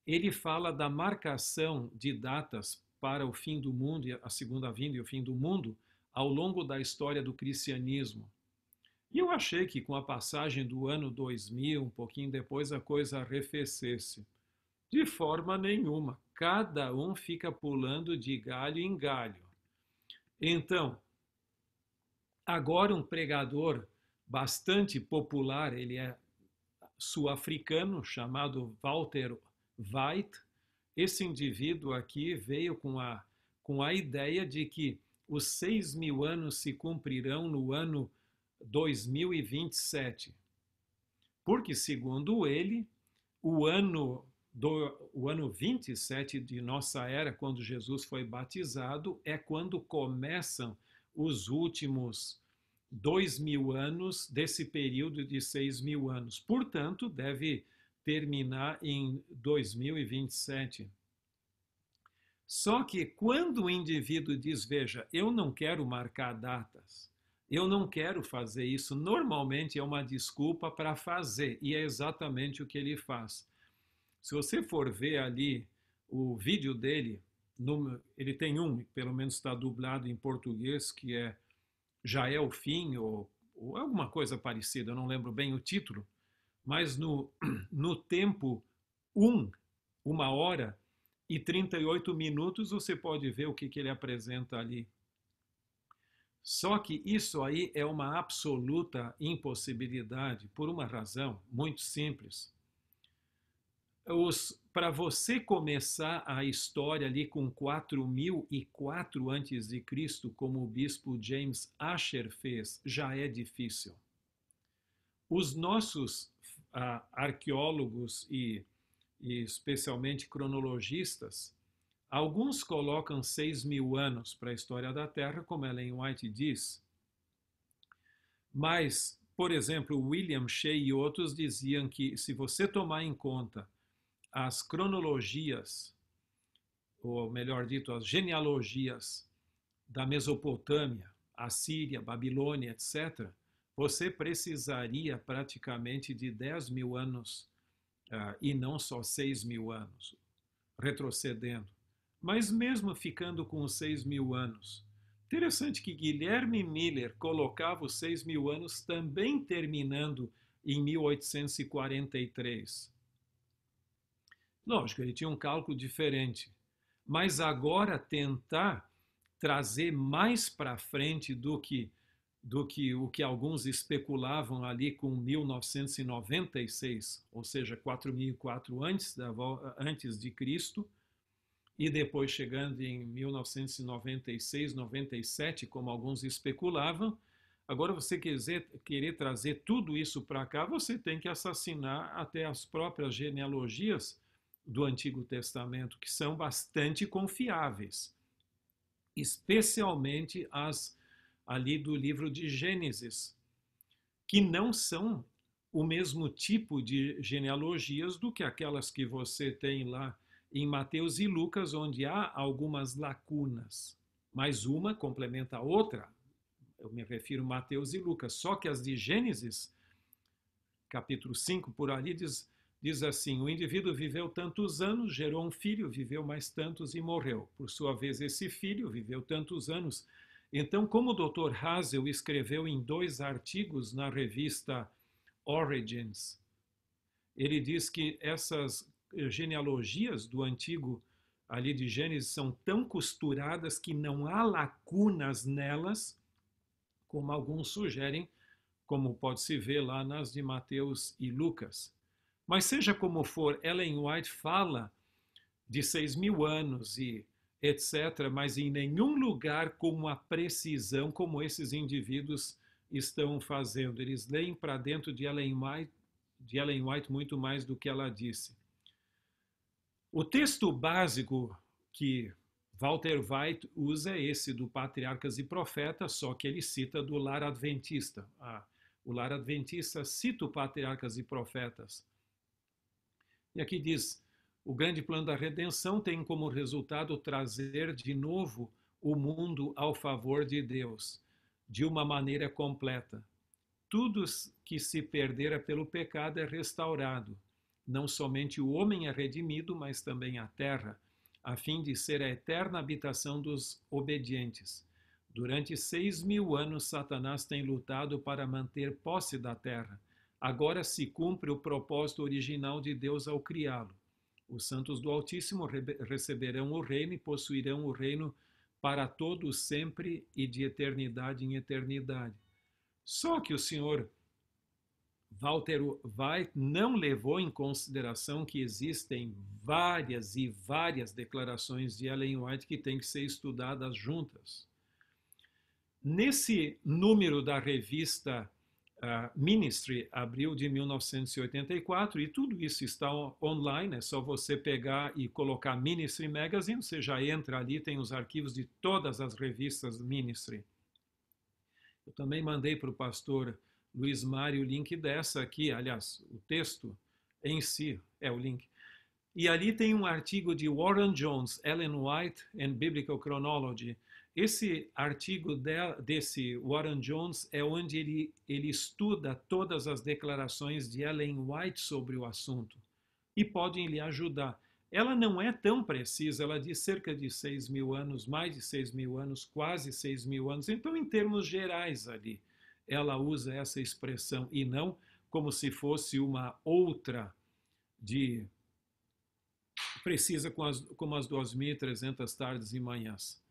ele fala da marcação de datas para o fim do mundo, a segunda vinda e o fim do mundo, ao longo da história do cristianismo. E eu achei que com a passagem do ano 2000, um pouquinho depois, a coisa arrefecesse. De forma nenhuma. Cada um fica pulando de galho em galho. Então, agora um pregador bastante popular, ele é sul-africano, chamado Walter White. Esse indivíduo aqui veio com a ideia de que os 6.000 anos se cumprirão no ano 2027. Porque, segundo ele, o ano 27 de nossa era, quando Jesus foi batizado, é quando começam os últimos 2.000 anos desse período de 6.000 anos. Portanto, deve terminar em 2027. Só que quando o indivíduo diz, veja, eu não quero marcar datas, eu não quero fazer isso, normalmente é uma desculpa para fazer, e é exatamente o que ele faz. Se você for ver ali o vídeo dele, ele tem pelo menos está dublado em português, que é Já é o Fim, ou alguma coisa parecida, eu não lembro bem o título, mas no tempo 1 hora e 38 minutos, você pode ver o que ele apresenta ali. Só que isso aí é uma absoluta impossibilidade, por uma razão muito simples. Para você começar a história ali com 4.004 a.C., como o bispo James Asher fez, já é difícil. Os nossos arqueólogos e especialmente cronologistas, alguns colocam 6.000 anos para a história da Terra, como Ellen White diz, mas, por exemplo, William Shea e outros diziam que, se você tomar em conta as cronologias, ou melhor dito, as genealogias da Mesopotâmia, Assíria, Babilônia, etc., você precisaria praticamente de 10.000 anos e não só 6.000 anos, retrocedendo. Mas mesmo ficando com os 6.000 anos, interessante que Guilherme Miller colocava os 6.000 anos também terminando em 1843. Lógico, ele tinha um cálculo diferente, mas agora tentar trazer mais para frente do que o que alguns especulavam ali com 1996, ou seja, 4.004 antes de Cristo, e depois chegando em 1996, 97, como alguns especulavam. Agora, você querer trazer tudo isso para cá, você tem que assassinar até as próprias genealogias do Antigo Testamento, que são bastante confiáveis, especialmente as ali do livro de Gênesis, que não são o mesmo tipo de genealogias do que aquelas que você tem lá em Mateus e Lucas, onde há algumas lacunas, mas uma complementa a outra. Eu me refiro a Mateus e Lucas, só que as de Gênesis, capítulo 5, por ali, diz assim, o indivíduo viveu tantos anos, gerou um filho, viveu mais tantos e morreu. Por sua vez, esse filho viveu tantos anos. Então, como o Dr. Hazel escreveu em 2 artigos na revista Origins, ele diz que essas genealogias do Antigo ali de Gênesis são tão costuradas que não há lacunas nelas, como alguns sugerem, como pode-se ver lá nas de Mateus e Lucas. Mas seja como for, Ellen White fala de 6.000 anos e etc., mas em nenhum lugar com uma precisão como esses indivíduos estão fazendo. Eles leem para dentro de Ellen White muito mais do que ela disse. O texto básico que Walter White usa é esse do Patriarcas e Profetas, só que ele cita do Lar Adventista. O Lar Adventista cita o Patriarcas e Profetas. E aqui diz: o grande plano da redenção tem como resultado trazer de novo o mundo ao favor de Deus, de uma maneira completa. Tudo que se perdera pelo pecado é restaurado. Não somente o homem é redimido, mas também a terra, a fim de ser a eterna habitação dos obedientes. Durante 6.000 anos, Satanás tem lutado para manter posse da terra. Agora se cumpre o propósito original de Deus ao criá-lo. Os santos do Altíssimo receberão o reino e possuirão o reino para todos sempre e de eternidade em eternidade. Só que o senhor Walter White não levou em consideração que existem várias e várias declarações de Ellen White que têm que ser estudadas juntas. Nesse número da revista Ministry, abril de 1984, e tudo isso está online, é só você pegar e colocar Ministry Magazine, você já entra ali, tem os arquivos de todas as revistas Ministry. Eu também mandei para o pastor Luiz Mário o link dessa aqui, aliás, o texto em si é o link. E ali tem um artigo de Warren Jones, Ellen White and Biblical Chronology. Esse artigo desse Warren Jones é onde ele estuda todas as declarações de Ellen White sobre o assunto e podem lhe ajudar. Ela não é tão precisa, ela diz cerca de 6.000 anos, mais de 6.000 anos, quase 6.000 anos. Então, em termos gerais ali, ela usa essa expressão e não como se fosse uma outra de precisa como as 2.300 tardes e manhãs.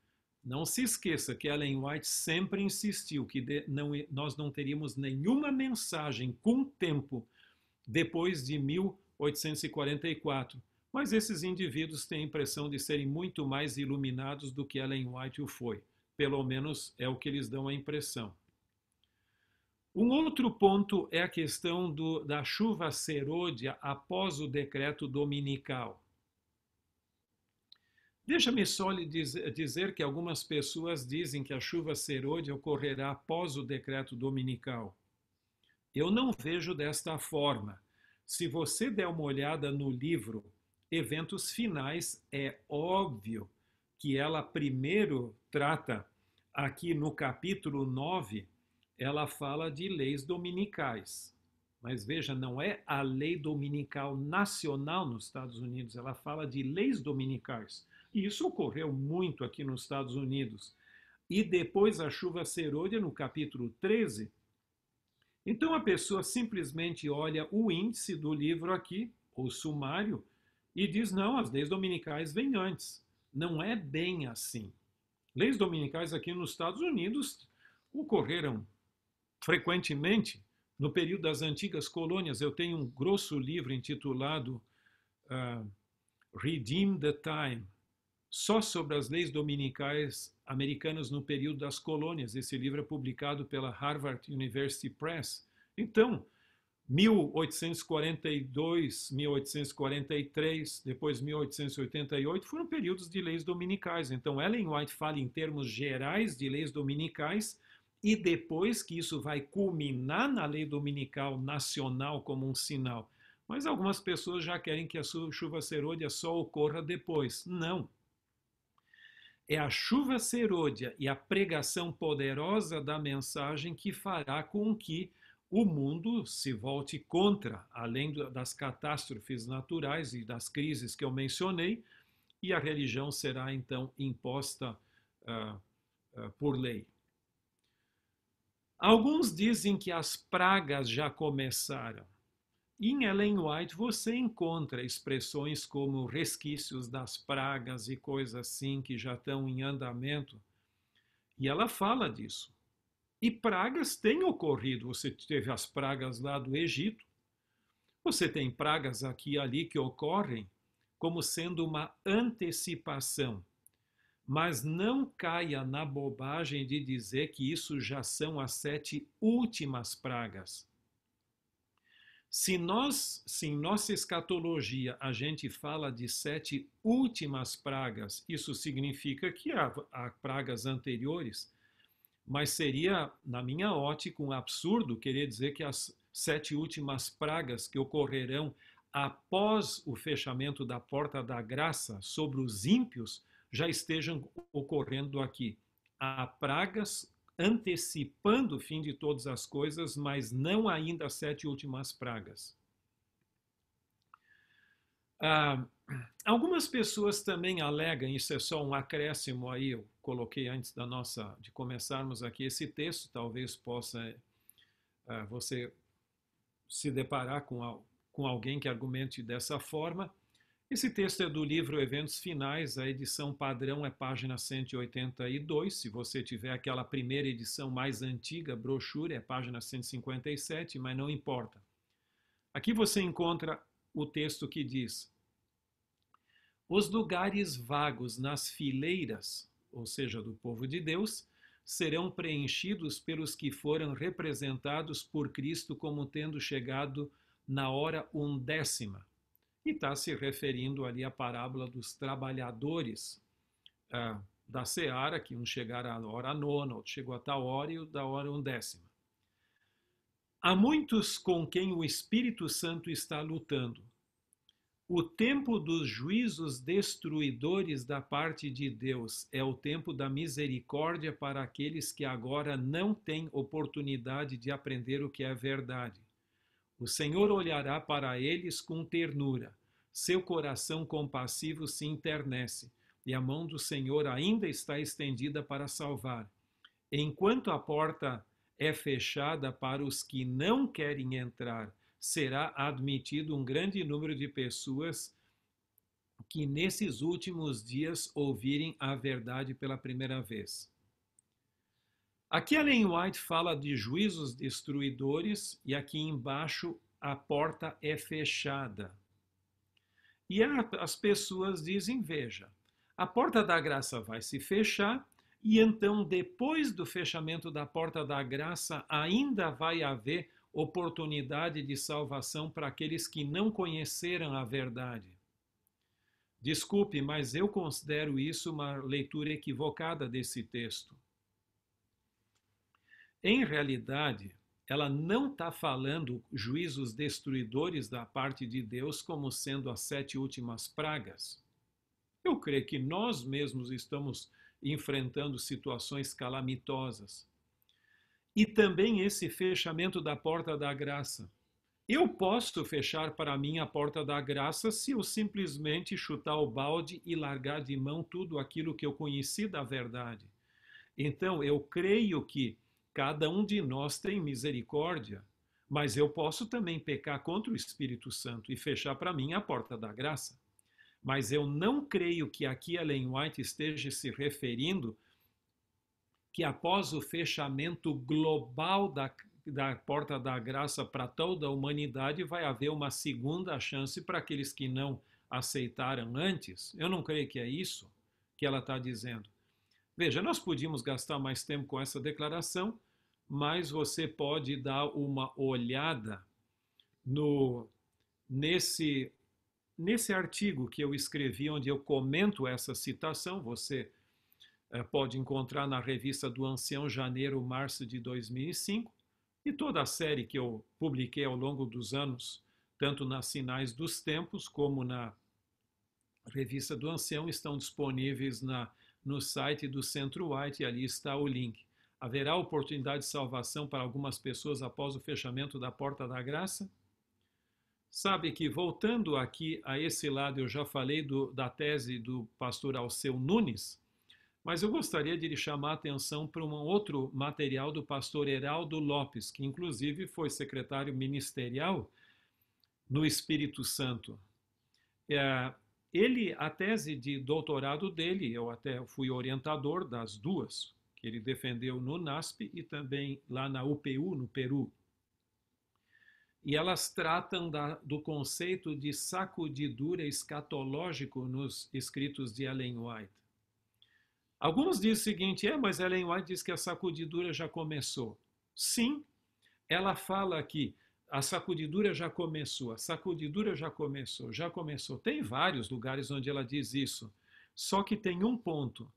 Não se esqueça que Ellen White sempre insistiu que nós não teríamos nenhuma mensagem com tempo depois de 1844, mas esses indivíduos têm a impressão de serem muito mais iluminados do que Ellen White o foi. Pelo menos é o que eles dão a impressão. Um outro ponto é a questão da chuva serôdia após o decreto dominical. Deixa-me só lhe dizer que algumas pessoas dizem que a chuva serôdia ocorrerá após o decreto dominical. Eu não vejo desta forma. Se você der uma olhada no livro Eventos Finais, é óbvio que ela primeiro trata, aqui no capítulo 9, ela fala de leis dominicais. Mas veja, não é a lei dominical nacional nos Estados Unidos, ela fala de leis dominicais. E isso ocorreu muito aqui nos Estados Unidos. E depois a chuva serôdia, no capítulo 13. Então a pessoa simplesmente olha o índice do livro aqui, ou sumário, e diz: não, as leis dominicais vêm antes. Não é bem assim. Leis dominicais aqui nos Estados Unidos ocorreram frequentemente no período das antigas colônias. Eu tenho um grosso livro intitulado Redeem the Time, só sobre as leis dominicais americanas no período das colônias. Esse livro é publicado pela Harvard University Press. Então, 1842, 1843, depois 1888, foram períodos de leis dominicais. Então, Ellen White fala em termos gerais de leis dominicais, e depois que isso vai culminar na lei dominical nacional como um sinal. Mas algumas pessoas já querem que a chuva serôdia só ocorra depois. Não. É a chuva serôdia e a pregação poderosa da mensagem que fará com que o mundo se volte contra, além das catástrofes naturais e das crises que eu mencionei, e a religião será então imposta por lei. Alguns dizem que as pragas já começaram. Em Ellen White você encontra expressões como resquícios das pragas e coisas assim que já estão em andamento, e ela fala disso. E pragas têm ocorrido. Você teve as pragas lá do Egito, você tem pragas aqui e ali que ocorrem como sendo uma antecipação. Mas não caia na bobagem de dizer que isso já são as 7 últimas pragas. Se em nossa escatologia a gente fala de 7 últimas pragas, isso significa que há pragas anteriores, mas seria, na minha ótica, um absurdo querer dizer que as 7 últimas pragas que ocorrerão após o fechamento da porta da graça sobre os ímpios já estejam ocorrendo aqui. Há pragas antecipando o fim de todas as coisas, mas não ainda as 7 últimas pragas. Ah, algumas pessoas também alegam, isso é só um acréscimo aí, eu coloquei antes de começarmos aqui esse texto, talvez possa você se deparar com alguém que argumente dessa forma. Esse texto é do livro Eventos Finais, a edição padrão é página 182, se você tiver aquela primeira edição mais antiga, brochura, é página 157, mas não importa. Aqui você encontra o texto que diz: os lugares vagos nas fileiras, ou seja, do povo de Deus, serão preenchidos pelos que foram representados por Cristo como tendo chegado na hora 1/10. E está se referindo ali à parábola dos trabalhadores da seara, que um chegaram à hora 9, outro chegou a tal hora e o da hora 1/10. Há muitos com quem o Espírito Santo está lutando. O tempo dos juízos destruidores da parte de Deus é o tempo da misericórdia para aqueles que agora não têm oportunidade de aprender o que é verdade. O Senhor olhará para eles com ternura. Seu coração compassivo se enternece, e a mão do Senhor ainda está estendida para salvar. Enquanto a porta é fechada para os que não querem entrar, será admitido um grande número de pessoas que nesses últimos dias ouvirem a verdade pela primeira vez. Aqui Ellen White fala de juízos destruidores e aqui embaixo a porta é fechada. E as pessoas dizem, veja, a porta da graça vai se fechar e então depois do fechamento da porta da graça ainda vai haver oportunidade de salvação para aqueles que não conheceram a verdade. Desculpe, mas eu considero isso uma leitura equivocada desse texto. Em realidade, ela não está falando juízos destruidores da parte de Deus como sendo as 7 últimas pragas. Eu creio que nós mesmos estamos enfrentando situações calamitosas. E também esse fechamento da porta da graça. Eu posso fechar para mim a porta da graça se eu simplesmente chutar o balde e largar de mão tudo aquilo que eu conheci da verdade. Então, eu creio que cada um de nós tem misericórdia, mas eu posso também pecar contra o Espírito Santo e fechar para mim a porta da graça. Mas eu não creio que aqui Ellen White esteja se referindo que após o fechamento global da porta da graça para toda a humanidade, vai haver uma segunda chance para aqueles que não aceitaram antes. Eu não creio que é isso que ela está dizendo. Veja, nós podíamos gastar mais tempo com essa declaração, mas você pode dar uma olhada nesse artigo que eu escrevi, onde eu comento essa citação. Você pode encontrar na revista do Ancião, janeiro-março de 2005, e toda a série que eu publiquei ao longo dos anos, tanto nas Sinais dos Tempos como na revista do Ancião, estão disponíveis no site do Centro White, e ali está o link. Haverá oportunidade de salvação para algumas pessoas após o fechamento da porta da graça? Sabe que, voltando aqui a esse lado, eu já falei da tese do pastor Alceu Nunes, mas eu gostaria de lhe chamar a atenção para um outro material do pastor Heraldo Lopes, que inclusive foi secretário ministerial no Espírito Santo. A tese de doutorado dele, eu até fui orientador das duas, que ele defendeu no NASP e também lá na UPU, no Peru. E elas tratam do conceito de sacudidura escatológico nos escritos de Ellen White. Alguns dizem o seguinte, mas Ellen White diz que a sacudidura já começou. Sim, ela fala aqui, a sacudidura já começou, a sacudidura já começou, já começou. Tem vários lugares onde ela diz isso. Só que tem um ponto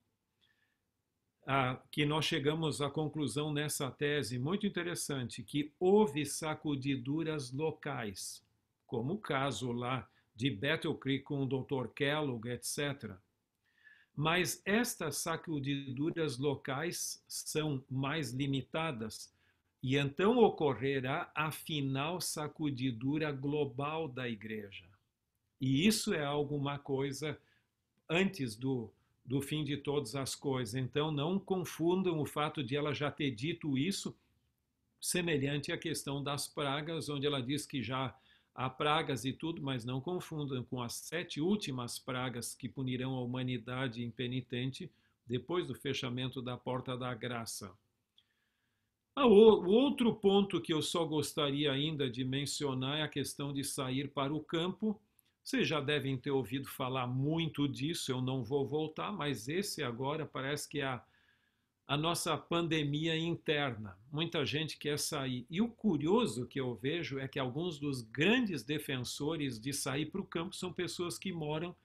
que nós chegamos à conclusão nessa tese muito interessante, que houve sacudiduras locais, como o caso lá de Battle Creek com o Dr. Kellogg, etc. Mas estas sacudiduras locais são mais limitadas e então ocorrerá a final sacudidura global da igreja. E isso é alguma coisa antes do fim de todas as coisas. Então não confundam o fato de ela já ter dito isso, semelhante à questão das pragas, onde ela diz que já há pragas e tudo, mas não confundam com as 7 últimas pragas que punirão a humanidade impenitente depois do fechamento da porta da graça. O outro ponto que eu só gostaria ainda de mencionar é a questão de sair para o campo. Vocês já devem ter ouvido falar muito disso, eu não vou voltar, mas esse agora parece que é a nossa pandemia interna. Muita gente quer sair. E o curioso que eu vejo é que alguns dos grandes defensores de sair para o campo são pessoas que moram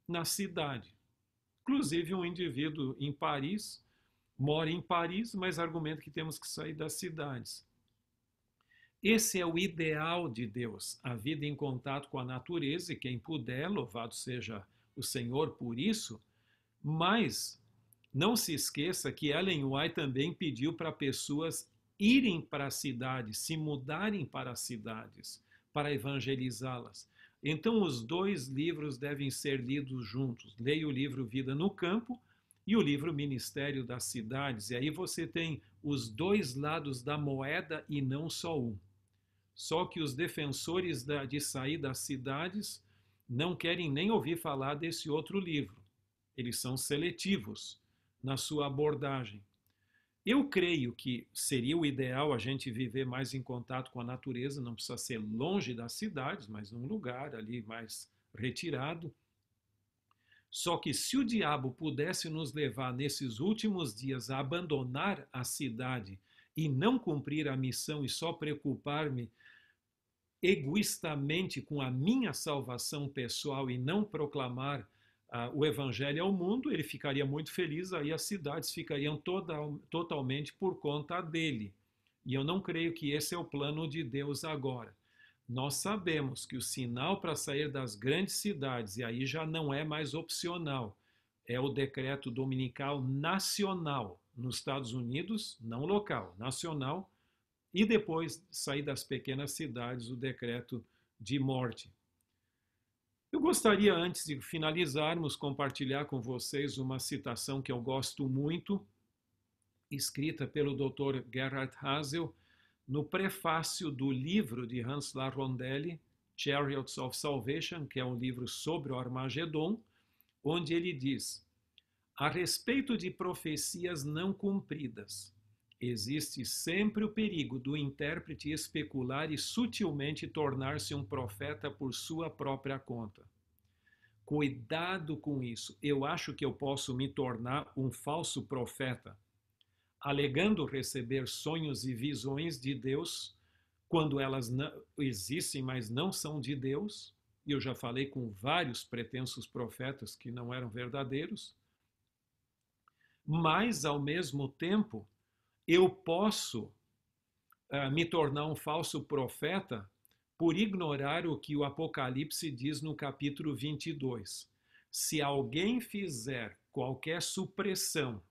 na cidade. Inclusive um indivíduo em Paris, mora em Paris, mas argumenta que temos que sair das cidades. Esse é o ideal de Deus, a vida em contato com a natureza, e quem puder, louvado seja o Senhor por isso, mas não se esqueça que Ellen White também pediu para pessoas irem para as cidades, se mudarem para as cidades, para evangelizá-las. Então, os 2 livros devem ser lidos juntos. Leia o livro Vida no Campo e o livro Ministério das Cidades. E aí você tem os 2 lados da moeda e não só um. Só que os defensores de sair das cidades não querem nem ouvir falar desse outro livro. Eles são seletivos na sua abordagem. Eu creio que seria o ideal a gente viver mais em contato com a natureza, não precisa ser longe das cidades, mas num lugar ali mais retirado. Só que se o diabo pudesse nos levar nesses últimos dias a abandonar a cidade e não cumprir a missão e só preocupar-me egoístamente com a minha salvação pessoal e não proclamar o evangelho ao mundo, ele ficaria muito feliz, aí as cidades ficariam totalmente por conta dele. E eu não creio que esse é o plano de Deus agora. Nós sabemos que o sinal para sair das grandes cidades, e aí já não é mais opcional, é o decreto dominical nacional nos Estados Unidos, não local, nacional, e depois sair das pequenas cidades, o decreto de morte. Eu gostaria, antes de finalizarmos, compartilhar com vocês uma citação que eu gosto muito, escrita pelo Dr. Gerhard Hasel, no prefácio do livro de Hans Larondelli, Chariots of Salvation, que é um livro sobre o Armagedon, onde ele diz: a respeito de profecias não cumpridas, existe sempre o perigo do intérprete especular e sutilmente tornar-se um profeta por sua própria conta. Cuidado com isso. Eu acho que eu posso me tornar um falso profeta, alegando receber sonhos e visões de Deus, quando elas não existem, mas não são de Deus. E eu já falei com vários pretensos profetas que não eram verdadeiros. Mas, ao mesmo tempo, eu posso me tornar um falso profeta por ignorar o que o Apocalipse diz no capítulo 22. Se alguém fizer qualquer supressão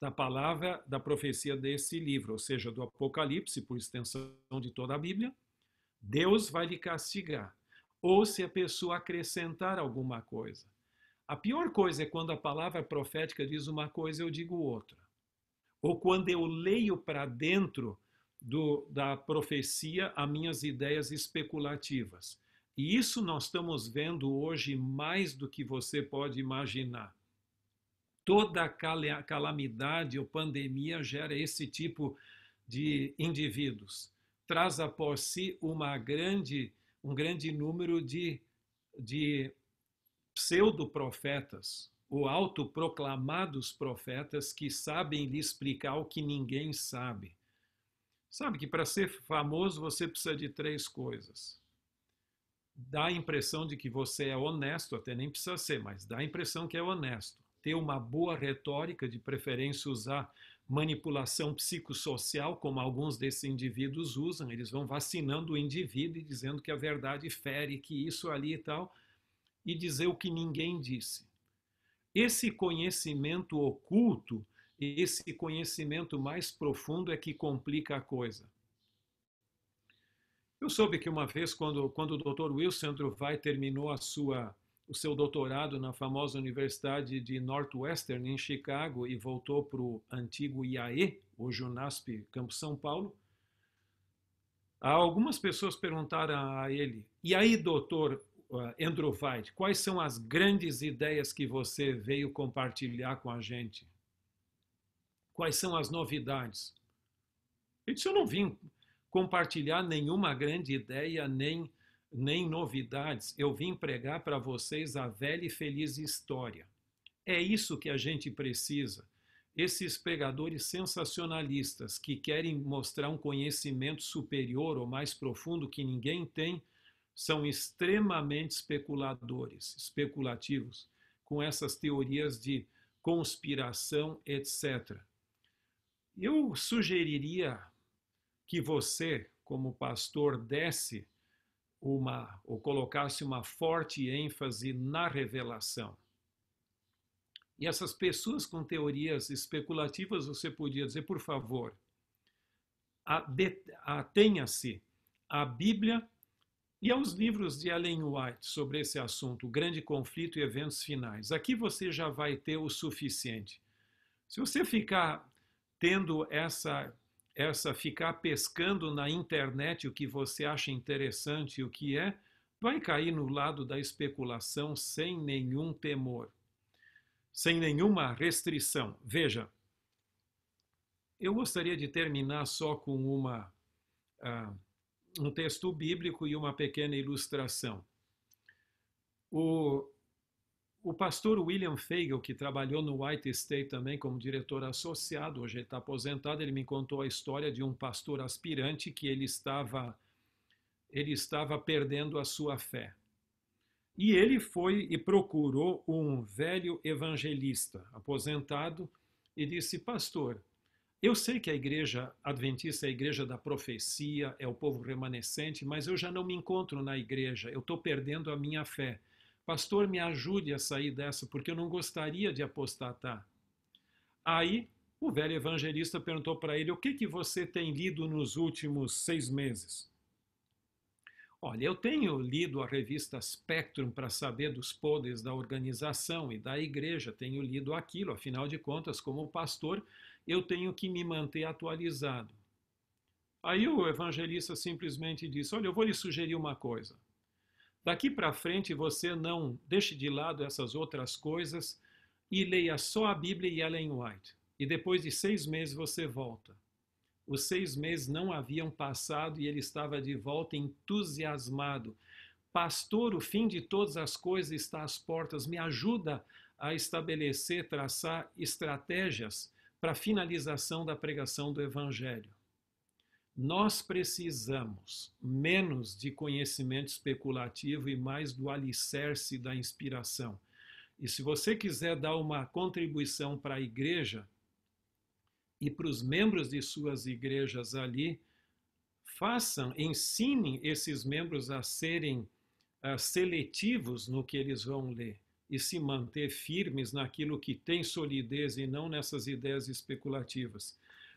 da palavra da profecia desse livro, ou seja, do Apocalipse, por extensão de toda a Bíblia, Deus vai lhe castigar. Ou se a pessoa acrescentar alguma coisa. A pior coisa é quando a palavra profética diz uma coisa e eu digo outra. Ou quando eu leio para dentro da profecia as minhas ideias especulativas. E isso nós estamos vendo hoje mais do que você pode imaginar. Toda calamidade ou pandemia gera esse tipo de indivíduos. Traz após si um grande número de pseudo-profetas ou autoproclamados profetas que sabem lhe explicar o que ninguém sabe. Sabe que para ser famoso você precisa de três coisas. Dá a impressão de que você é honesto, até nem precisa ser, mas dá a impressão que é honesto. Ter uma boa retórica, de preferência usar manipulação psicossocial, como alguns desses indivíduos usam, eles vão vacinando o indivíduo e dizendo que a verdade fere, que isso ali e tal, e dizer o que ninguém disse. Esse conhecimento oculto, esse conhecimento mais profundo é que complica a coisa. Eu soube que uma vez, quando o Dr. Wilson Andrew terminou o seu doutorado na famosa Universidade de Northwestern, em Chicago, e voltou para o antigo IAE, hoje o NASP Campus São Paulo, algumas pessoas perguntaram a ele, e aí, doutor Andrew White, quais são as grandes ideias que você veio compartilhar com a gente? Quais são as novidades? Ele disse, eu não vim compartilhar nenhuma grande ideia, nem novidades. Eu vim pregar para vocês a velha e feliz história. É isso que a gente precisa. Esses pregadores sensacionalistas que querem mostrar um conhecimento superior ou mais profundo que ninguém tem, são extremamente especulativos, com essas teorias de conspiração, etc. Eu sugeriria que você, como pastor, desse ou colocasse uma forte ênfase na revelação. E essas pessoas com teorias especulativas, você podia dizer, por favor, atenha-se à Bíblia e aos livros de Ellen White sobre esse assunto, o grande conflito e eventos finais. Aqui você já vai ter o suficiente. Se você ficar tendo ficar pescando na internet o que você acha interessante e o que é, vai cair no lado da especulação sem nenhum temor, sem nenhuma restrição. Veja, eu gostaria de terminar só com um texto bíblico e uma pequena ilustração. O pastor William Fagel, que trabalhou no White State também como diretor associado, hoje ele está aposentado, ele me contou a história de um pastor aspirante que ele estava perdendo a sua fé. E ele foi e procurou um velho evangelista aposentado e disse, pastor, eu sei que a igreja adventista é a igreja da profecia, é o povo remanescente, mas eu já não me encontro na igreja, eu estou perdendo a minha fé. Pastor, me ajude a sair dessa, porque eu não gostaria de apostatar. Aí, o velho evangelista perguntou para ele, o que você tem lido nos últimos 6 meses? Olha, eu tenho lido a revista Spectrum para saber dos poderes da organização e da igreja, tenho lido aquilo, afinal de contas, como pastor, eu tenho que me manter atualizado. Aí o evangelista simplesmente disse, olha, eu vou lhe sugerir uma coisa. Daqui para frente você não deixe de lado essas outras coisas e leia só a Bíblia e Ellen White. E depois de 6 meses você volta. Os 6 meses não haviam passado e ele estava de volta entusiasmado. Pastor, o fim de todas as coisas está às portas. Me ajuda a estabelecer, traçar estratégias para a finalização da pregação do Evangelho. Nós precisamos menos de conhecimento especulativo e mais do alicerce da inspiração. E se você quiser dar uma contribuição para a igreja e para os membros de suas igrejas ali, ensinem esses membros a serem seletivos no que eles vão ler e se manter firmes naquilo que tem solidez e não nessas ideias especulativas.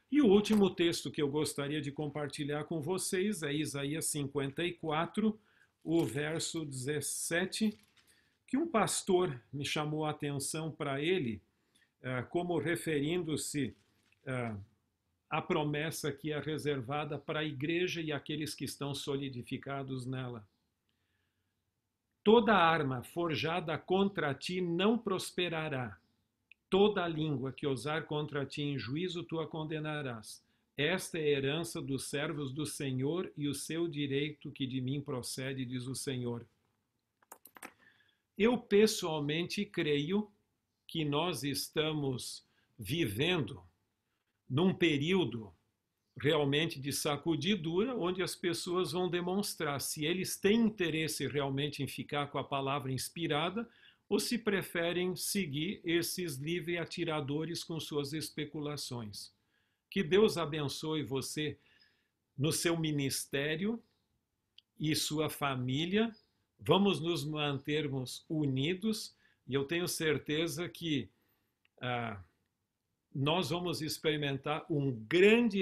E o último texto que eu gostaria de compartilhar com vocês é Isaías 54, o verso 17, que um pastor me chamou a atenção para ele, como referindo-se à promessa que é reservada para a igreja e aqueles que estão solidificados nela. Toda arma forjada contra ti não prosperará. Toda língua que ousar contra ti em juízo, tu a condenarás. Esta é a herança dos servos do Senhor e o seu direito que de mim procede, diz o Senhor. Eu pessoalmente creio que nós estamos vivendo num período realmente de sacudidura, onde as pessoas vão demonstrar se eles têm interesse realmente em ficar com a palavra inspirada ou se preferem seguir esses livres atiradores com suas especulações. Que Deus abençoe você no seu ministério e sua família. Vamos nos mantermos unidos e eu tenho certeza que nós vamos experimentar um grande